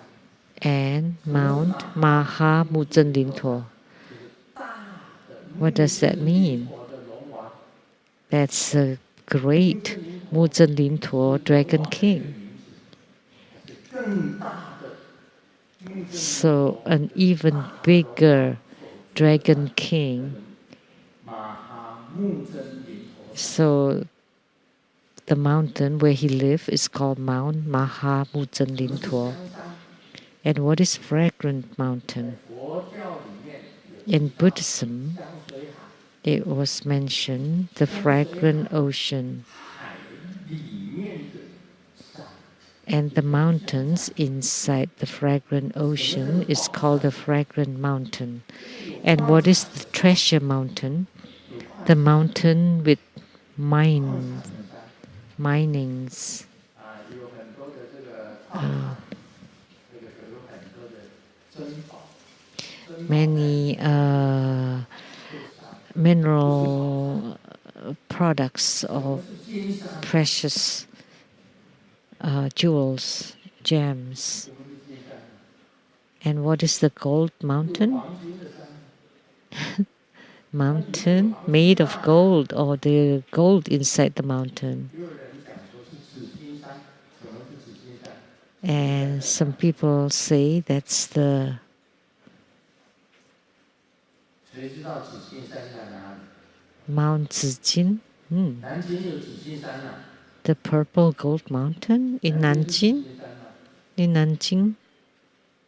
And Mount Maha Muzhen Lintuo. 就是大的 What does that mean? 佛的龙王， That's a great Muzhen Lintuo dragon king. 是更大的木真 So an even bigger dragon king. 马哈木真林陀山。 So the mountain where he lived is called Mount Maha Muzhen Lintuo. 香山 And what is fragrant mountain? 佛教里面有 In Buddhism, 香水海， it was mentioned the fragrant ocean, 海里面的山。 and the mountains inside the fragrant ocean is called the fragrant mountain. And what is the treasure mountain? The mountain with minings. 啊，有很多的这个矿，这个有很多的珍宝，珍宝 Many 在山 mineral products or 是金山， precious jewels, gems. 什么是金山？ And what is the gold mountain? 黄金的山， Mountain made of gold, or the gold inside the mountain. 也有人讲说是紫金山。什么是紫金山？ And some people say that's the 谁知道紫金山在哪里？ Mount Zijin. 南京有紫金山啊。 The purple gold mountain in 南京是紫 Nanjing? 金山啊。 In Nanjing?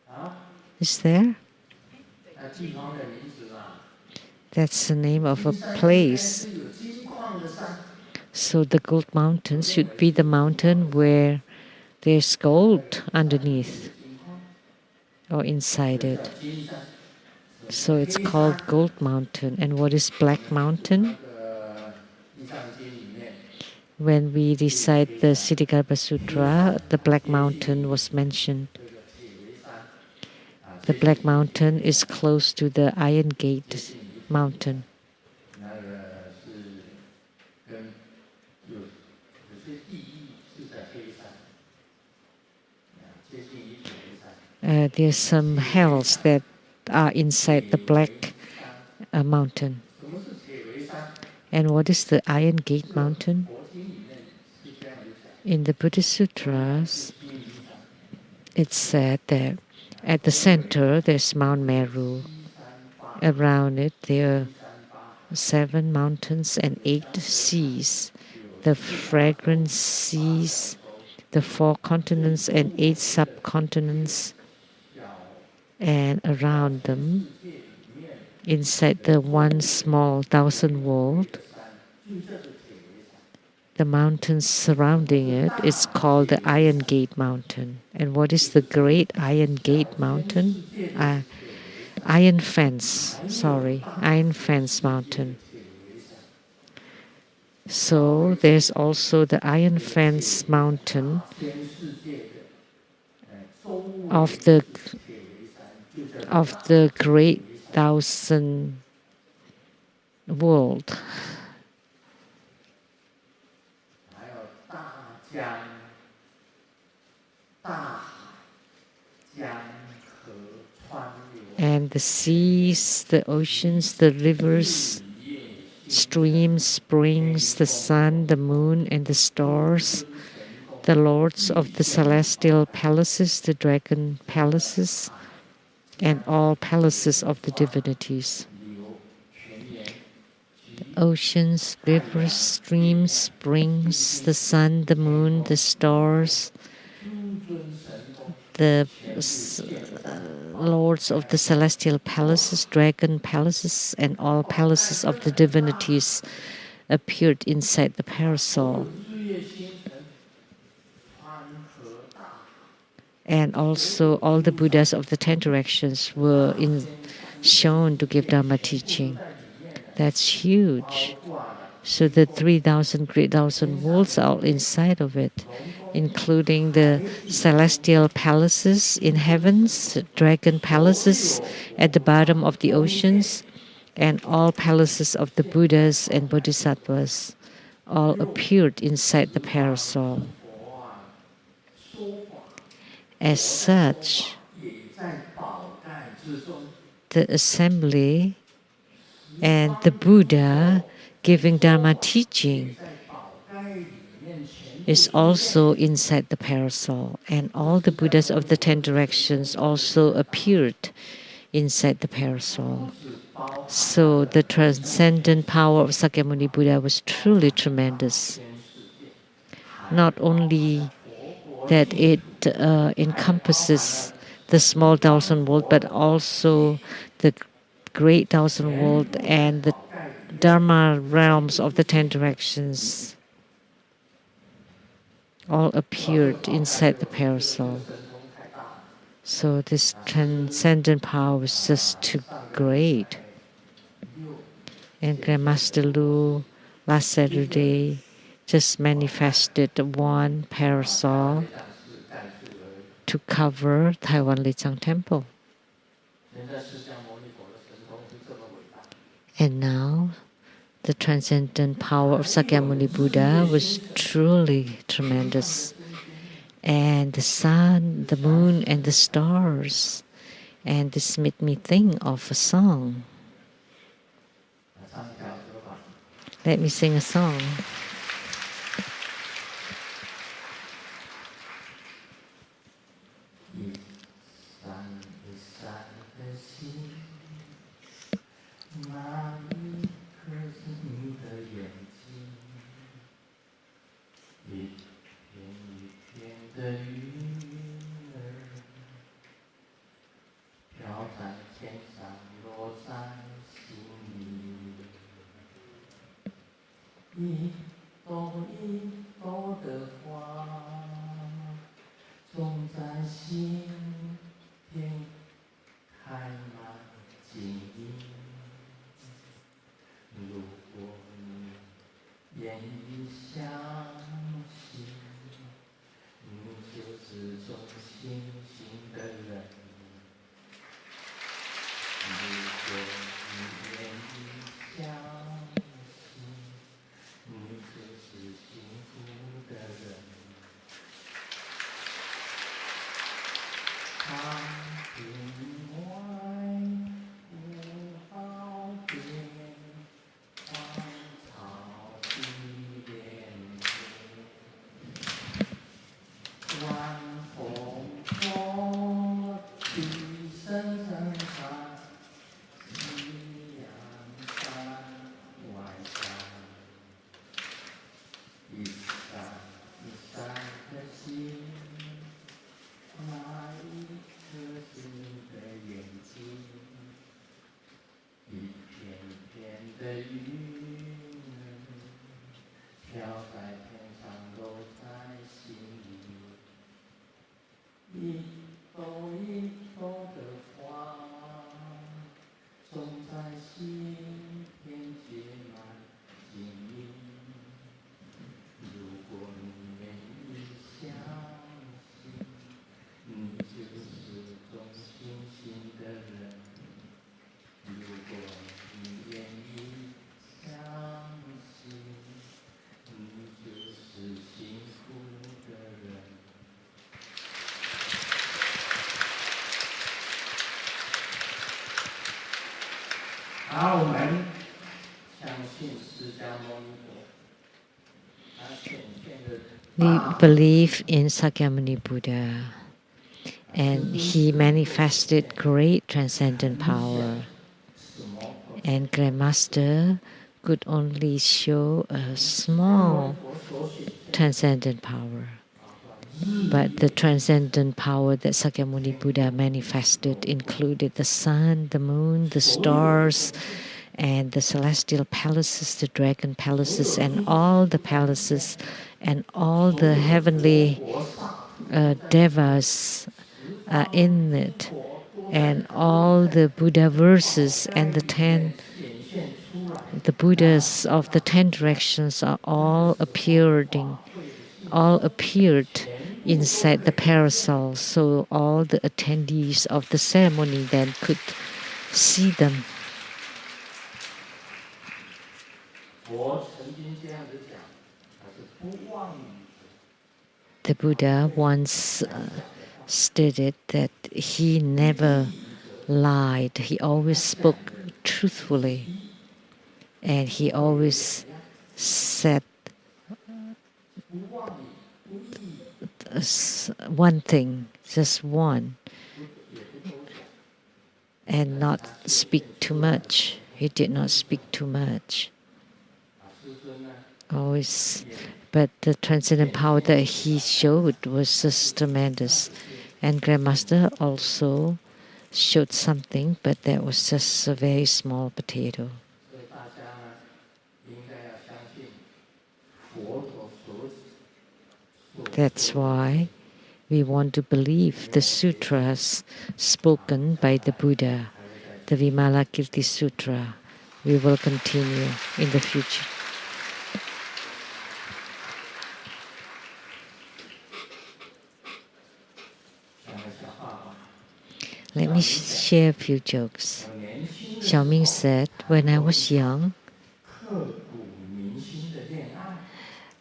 啊？ Is there? 那地方的名字嘛。 That's the name of a 金山应该 place. 是有金矿的山。 So the gold mountain should be the mountain where there's gold underneath 金矿， or inside 所以 it. 叫金山。 So it's 黑 called 山， Gold Mountain. And what is Black 那 Mountain? 个《地藏经》里面 When we recite the Siddhikarma Sutra, the Black Mountain was mentioned. 这个铁围山啊， The 接近 Black 于 Mountain is close to the Iron 接 Gate 近于 Mountain. 那个是跟有些地域是在黑山，啊，接近于铁围山。 There's some hells that are inside the Black Mountain. 什么是铁围山？ And what is the Iron Gate Mountain? 佛经里面是这样讲。 In the Buddhist Sutras, 经里讲， it's said that at the center there's Mount Meru. 西山八， Around it there are 西山八， 7 mountains and 8 seas. The fragrant seas, the 4 continents and 8 subcontinents, 小 and around them, 世界里面 inside the one small thousand world, 的山，就叫做铁围山。 the mountains surrounding it is called the Iron Gate Mountain. And what is the Great Iron Gate Mountain? 世界的铁围山， Iron Fence, Iron Fence Mountain. 铁围山。 So there's also the Iron Fence Mountain 全世界的，周围 of the 铁围山就叫做 of the Great Thousand World. 还有大江、大海、江河川流。 And the seas, the oceans, the rivers, streams, springs, the sun, the moon, and the stars, the lords of the celestial palaces, the dragon palaces, and all palaces of the divinities. Oceans, rivers, streams, springs, the sun, the moon, the stars, the lords of the celestial palaces, dragon palaces, and all palaces of the divinities appeared inside the parasol. And also all the Buddhas of the 10 directions were shown to give Dharma teaching. That's huge. So the 3,000 great thousand worlds are all inside of it, including the celestial palaces in heavens, dragon palaces at the bottom of the oceans, and all palaces of the Buddhas and Bodhisattvas all appeared inside the parasol. As such, the assembly and the Buddha giving Dharma teaching is also inside the parasol, and all the Buddhas of the 10 directions also appeared inside the parasol. So the transcendent power of Sakyamuni Buddha was truly tremendous. Not only that it encompasses the small thousand world, but also the great thousand world and the Dharma realms of the 10 directions all appeared inside the parasol. So this transcendent power was just too great. And Grandmaster Lu last Saturday just manifested one parasol to cover Taiwan Lichang Temple. And now the transcendent power of Sakyamuni Buddha was truly tremendous. And the sun, the moon, and the stars. And this made me think of a song. Let me sing a song. 的云儿飘在天上，落在心里，一朵一朵的花，种在心田，开满晶莹。如果你愿意相信，你就是种星星的人。如果你愿意相信，你就是幸福的人。长亭外，古堡边，芳草碧连天。晚风拂地深深山，夕阳山外山，一闪一闪的星，那一颗是你的眼睛。一片片的云儿飘在天上，落在心里。一朵一朵的花，种在心田，结满晶莹。如果你愿意相信，你就是种星星的人。如果你愿意相信，你就是幸福的人。好，我们相信释迦牟尼佛，他显现的。We believe in Sakyamuni Buddha, and he manifested great transcendent power. And Grandmaster could only show a small transcendent power. But the transcendent power that Sakyamuni Buddha manifested included the sun, the moon, the stars, and the celestial palaces, the dragon palaces, and all the palaces, and all the heavenly devas are in it, and all the Buddha verses and the Buddhas of the 10 directions are all appeared inside the parasol, so all the attendees of the ceremony then could see them. The Buddha once stated that he never lied. He always spoke truthfully, and he always said one thing, just one, and not speak too much. He did not speak too much. Always, but the transcendent power that he showed was just tremendous. And Grandmaster also showed something, but that was just a very small potato. That's why we want to believe the sutras spoken by the Buddha, the Vimalakirti Sutra. We will continue in the future. Let me share a few jokes. Xiaoming said, when I was young,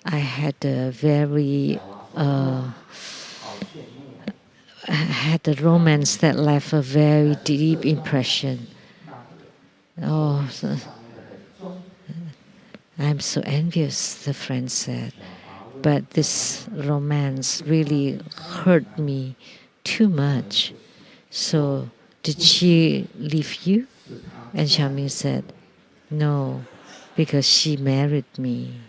I had a romance that left a very deep impression. Oh, I'm so envious, the friend said. But this romance really hurt me too much. So, did she leave you? And Xiaoming said, no, because she married me.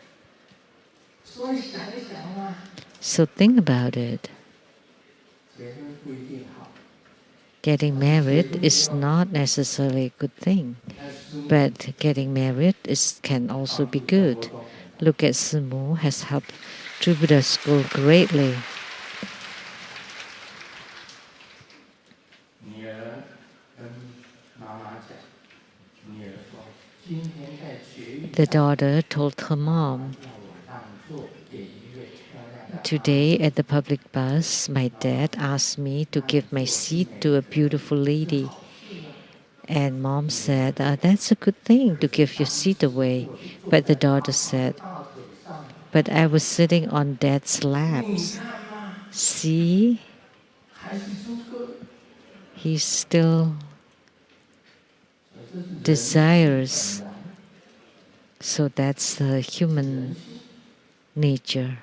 So think about it. Getting married is not necessarily a good thing, but getting married can also be good. Look at Sumu has helped Tribhuda School greatly. 女儿跟妈妈讲，女儿说，今天在绝育 The daughter told her mom, "Today at the public bus, my dad asked me to give my seat to a beautiful lady." And mom said, "That's a good thing to give your seat away." But the daughter said, "But I was sitting on dad's laps." See, he still desires. So that's the human nature,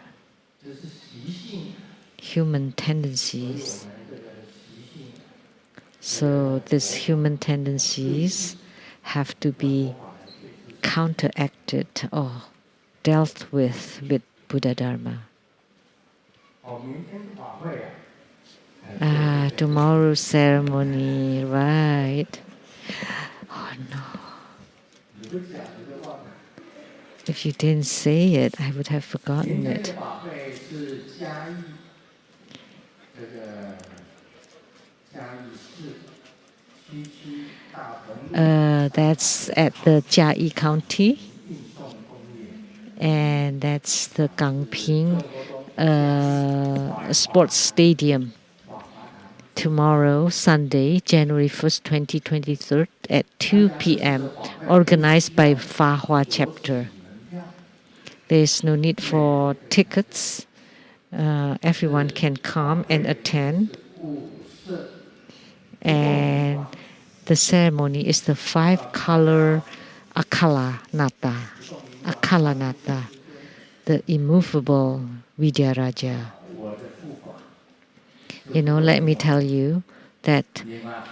human tendencies. So these human tendencies have to be counteracted or dealt with Buddha Dharma. Tomorrow's ceremony, right? Oh no. If you didn't say it, I would have forgotten it. That's at the Jiayi County, and that's the Gangping Sports Stadium. Tomorrow, Sunday, January 1st, 2023, at 2 p.m., organized by Fa Hua Chapter. There is no need for tickets. Everyone can come and attend. And the ceremony is the 5-color Akalanata, the immovable Vidyaraja. Let me tell you that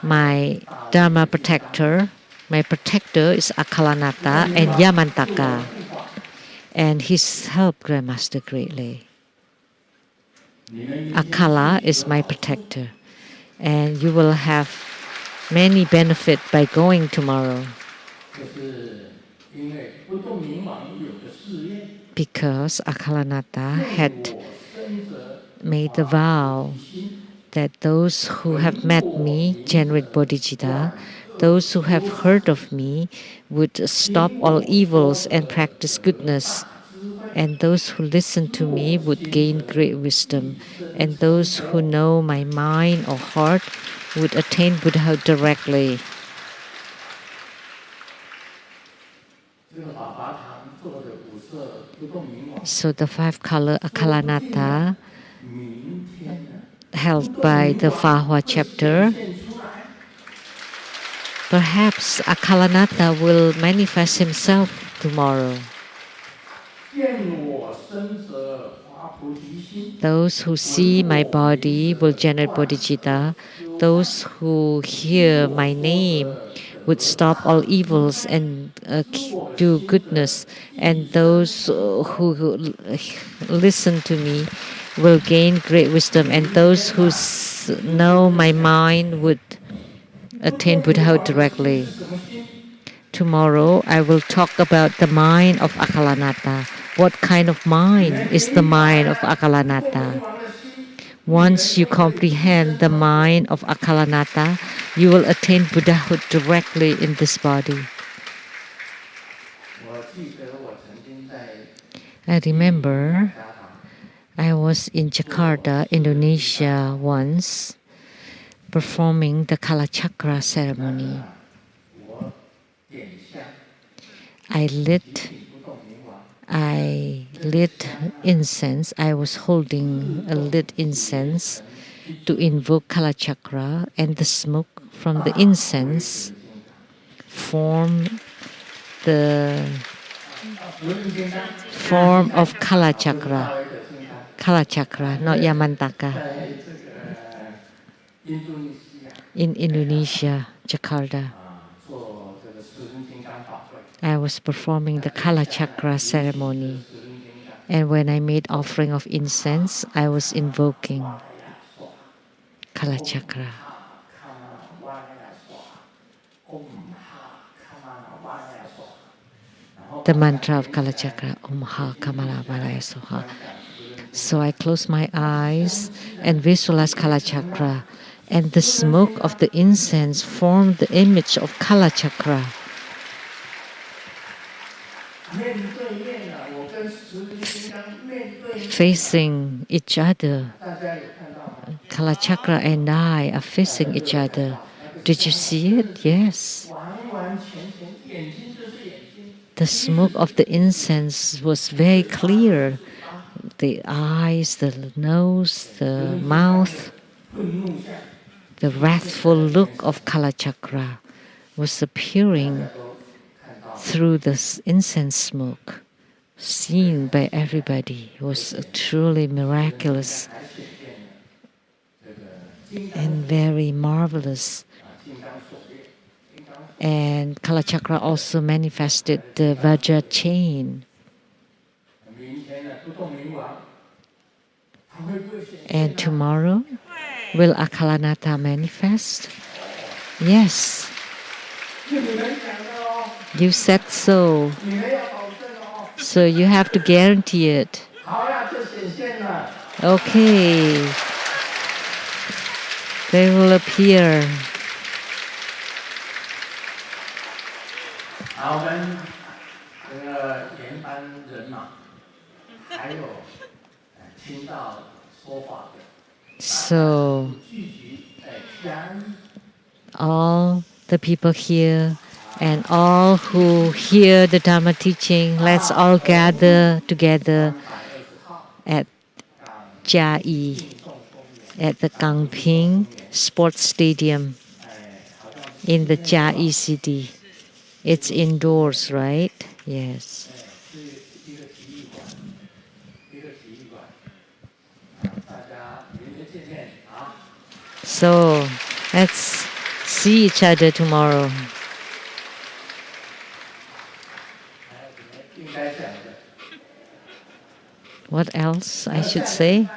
my Dharma protector, my protector is Akalanata and Yamantaka, and he's helped Grandmaster greatly. Akala is my protector, and you will have many benefit by going tomorrow. Because Akalanata had made the vow that those who have met me generate bodhicitta, those who have heard of me would stop all evils and practice goodness, and those who listen to me would gain great wisdom, and those who know my mind or heart would attain Buddhahood directly. So the 5-color Akalanata held by the Fa Hua chapter, perhaps Akalanata will manifest himself tomorrow. Those who see my body will generate bodhicitta. Those who hear my name would stop all evils and do goodness. And those who listen to me will gain great wisdom. And those who know my mind would attain Buddhahood directly. Tomorrow I will talk about the mind of Akalanata. What kind of mind is the mind of Akalanata? Once you comprehend the mind of Akalanata, you will attain Buddhahood directly in this body. I remember I was in Jakarta, Indonesia once, performing the Kalachakra ceremony. I lit incense. I was holding a lit incense to invoke Kalachakra, and the smoke from the incense formed the form of Kalachakra. Kalachakra, not Yamantaka. In Indonesia, Jakarta. I was performing the Kalachakra ceremony, and when I made offering of incense, I was invoking Kalachakra. the mantra of Kalachakra, Om Ha Kamala Valaya Soha. So I close my eyes and visualize Kalachakra, and the smoke of the incense formed the image of Kalachakra. Facing each other. Kalachakra and I are facing each other. Did you see it? Yes. The smoke of the incense was very clear. The eyes, the nose, the mouth, the wrathful look of Kalachakra was appearing through this incense smoke, seen by everybody. It was truly miraculous and very marvelous. And Kalachakra also manifested the Vajra chain. And tomorrow, will Akalanata manifest? Yes. You said so. So you have to guarantee it. Okay. They will appear. 我们这个研班人马，还有听到说法的， So all the people here and all who hear the Dharma teaching, let's all gather together at Jia at the Gangping Sports Stadium in the Jia city. It's indoors, right? Yes. So let's see each other tomorrow. What else I should say?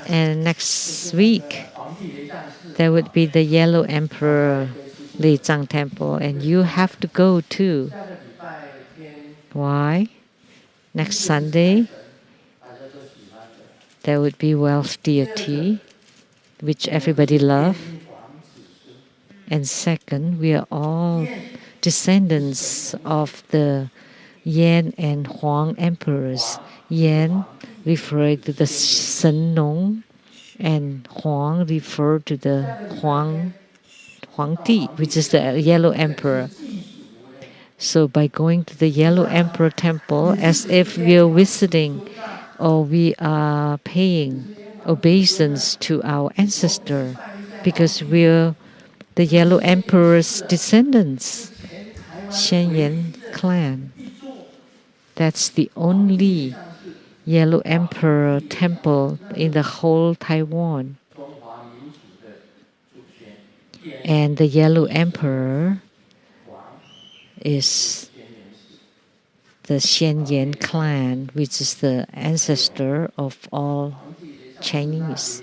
And next week, there would be the Yellow Emperor Li Zhang Temple, and you have to go too. Why? Next Sunday, there would be wealth deity, which everybody loves. And second, we are all descendants of the Yan and Huang emperors. Yan referred to the Shen Nong, and Huang referred to the Huangdi, which is the Yellow Emperor. So by going to the Yellow Emperor temple, as if we are visiting or we are paying obeisance to our ancestor, because we're the Yellow Emperor's descendants, Shenyan clan. That's the only Yellow Emperor temple in the whole Taiwan. And the Yellow Emperor is the Shenyan clan, which is the ancestor of all Chinese.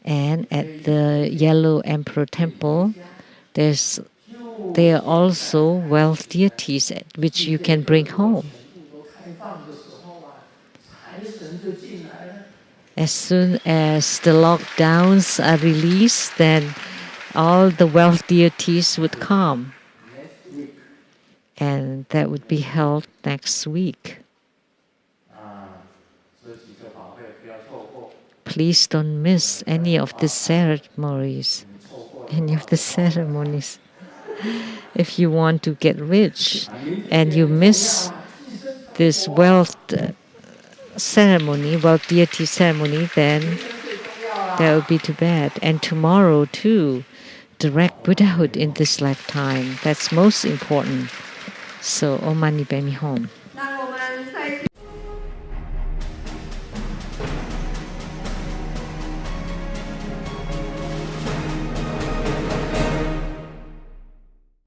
And at the Yellow Emperor temple, there are also wealth deities which you can bring home. As soon as the lockdowns are released, then all the wealth deities would come. And that would be held next week. Please don't miss any of the ceremonies. If you want to get rich and you miss this wealth ceremony, wealth deity ceremony, then that would be too bad. And tomorrow too, direct Buddhahood in this lifetime. That's most important. So, Om Mani Padme Hum.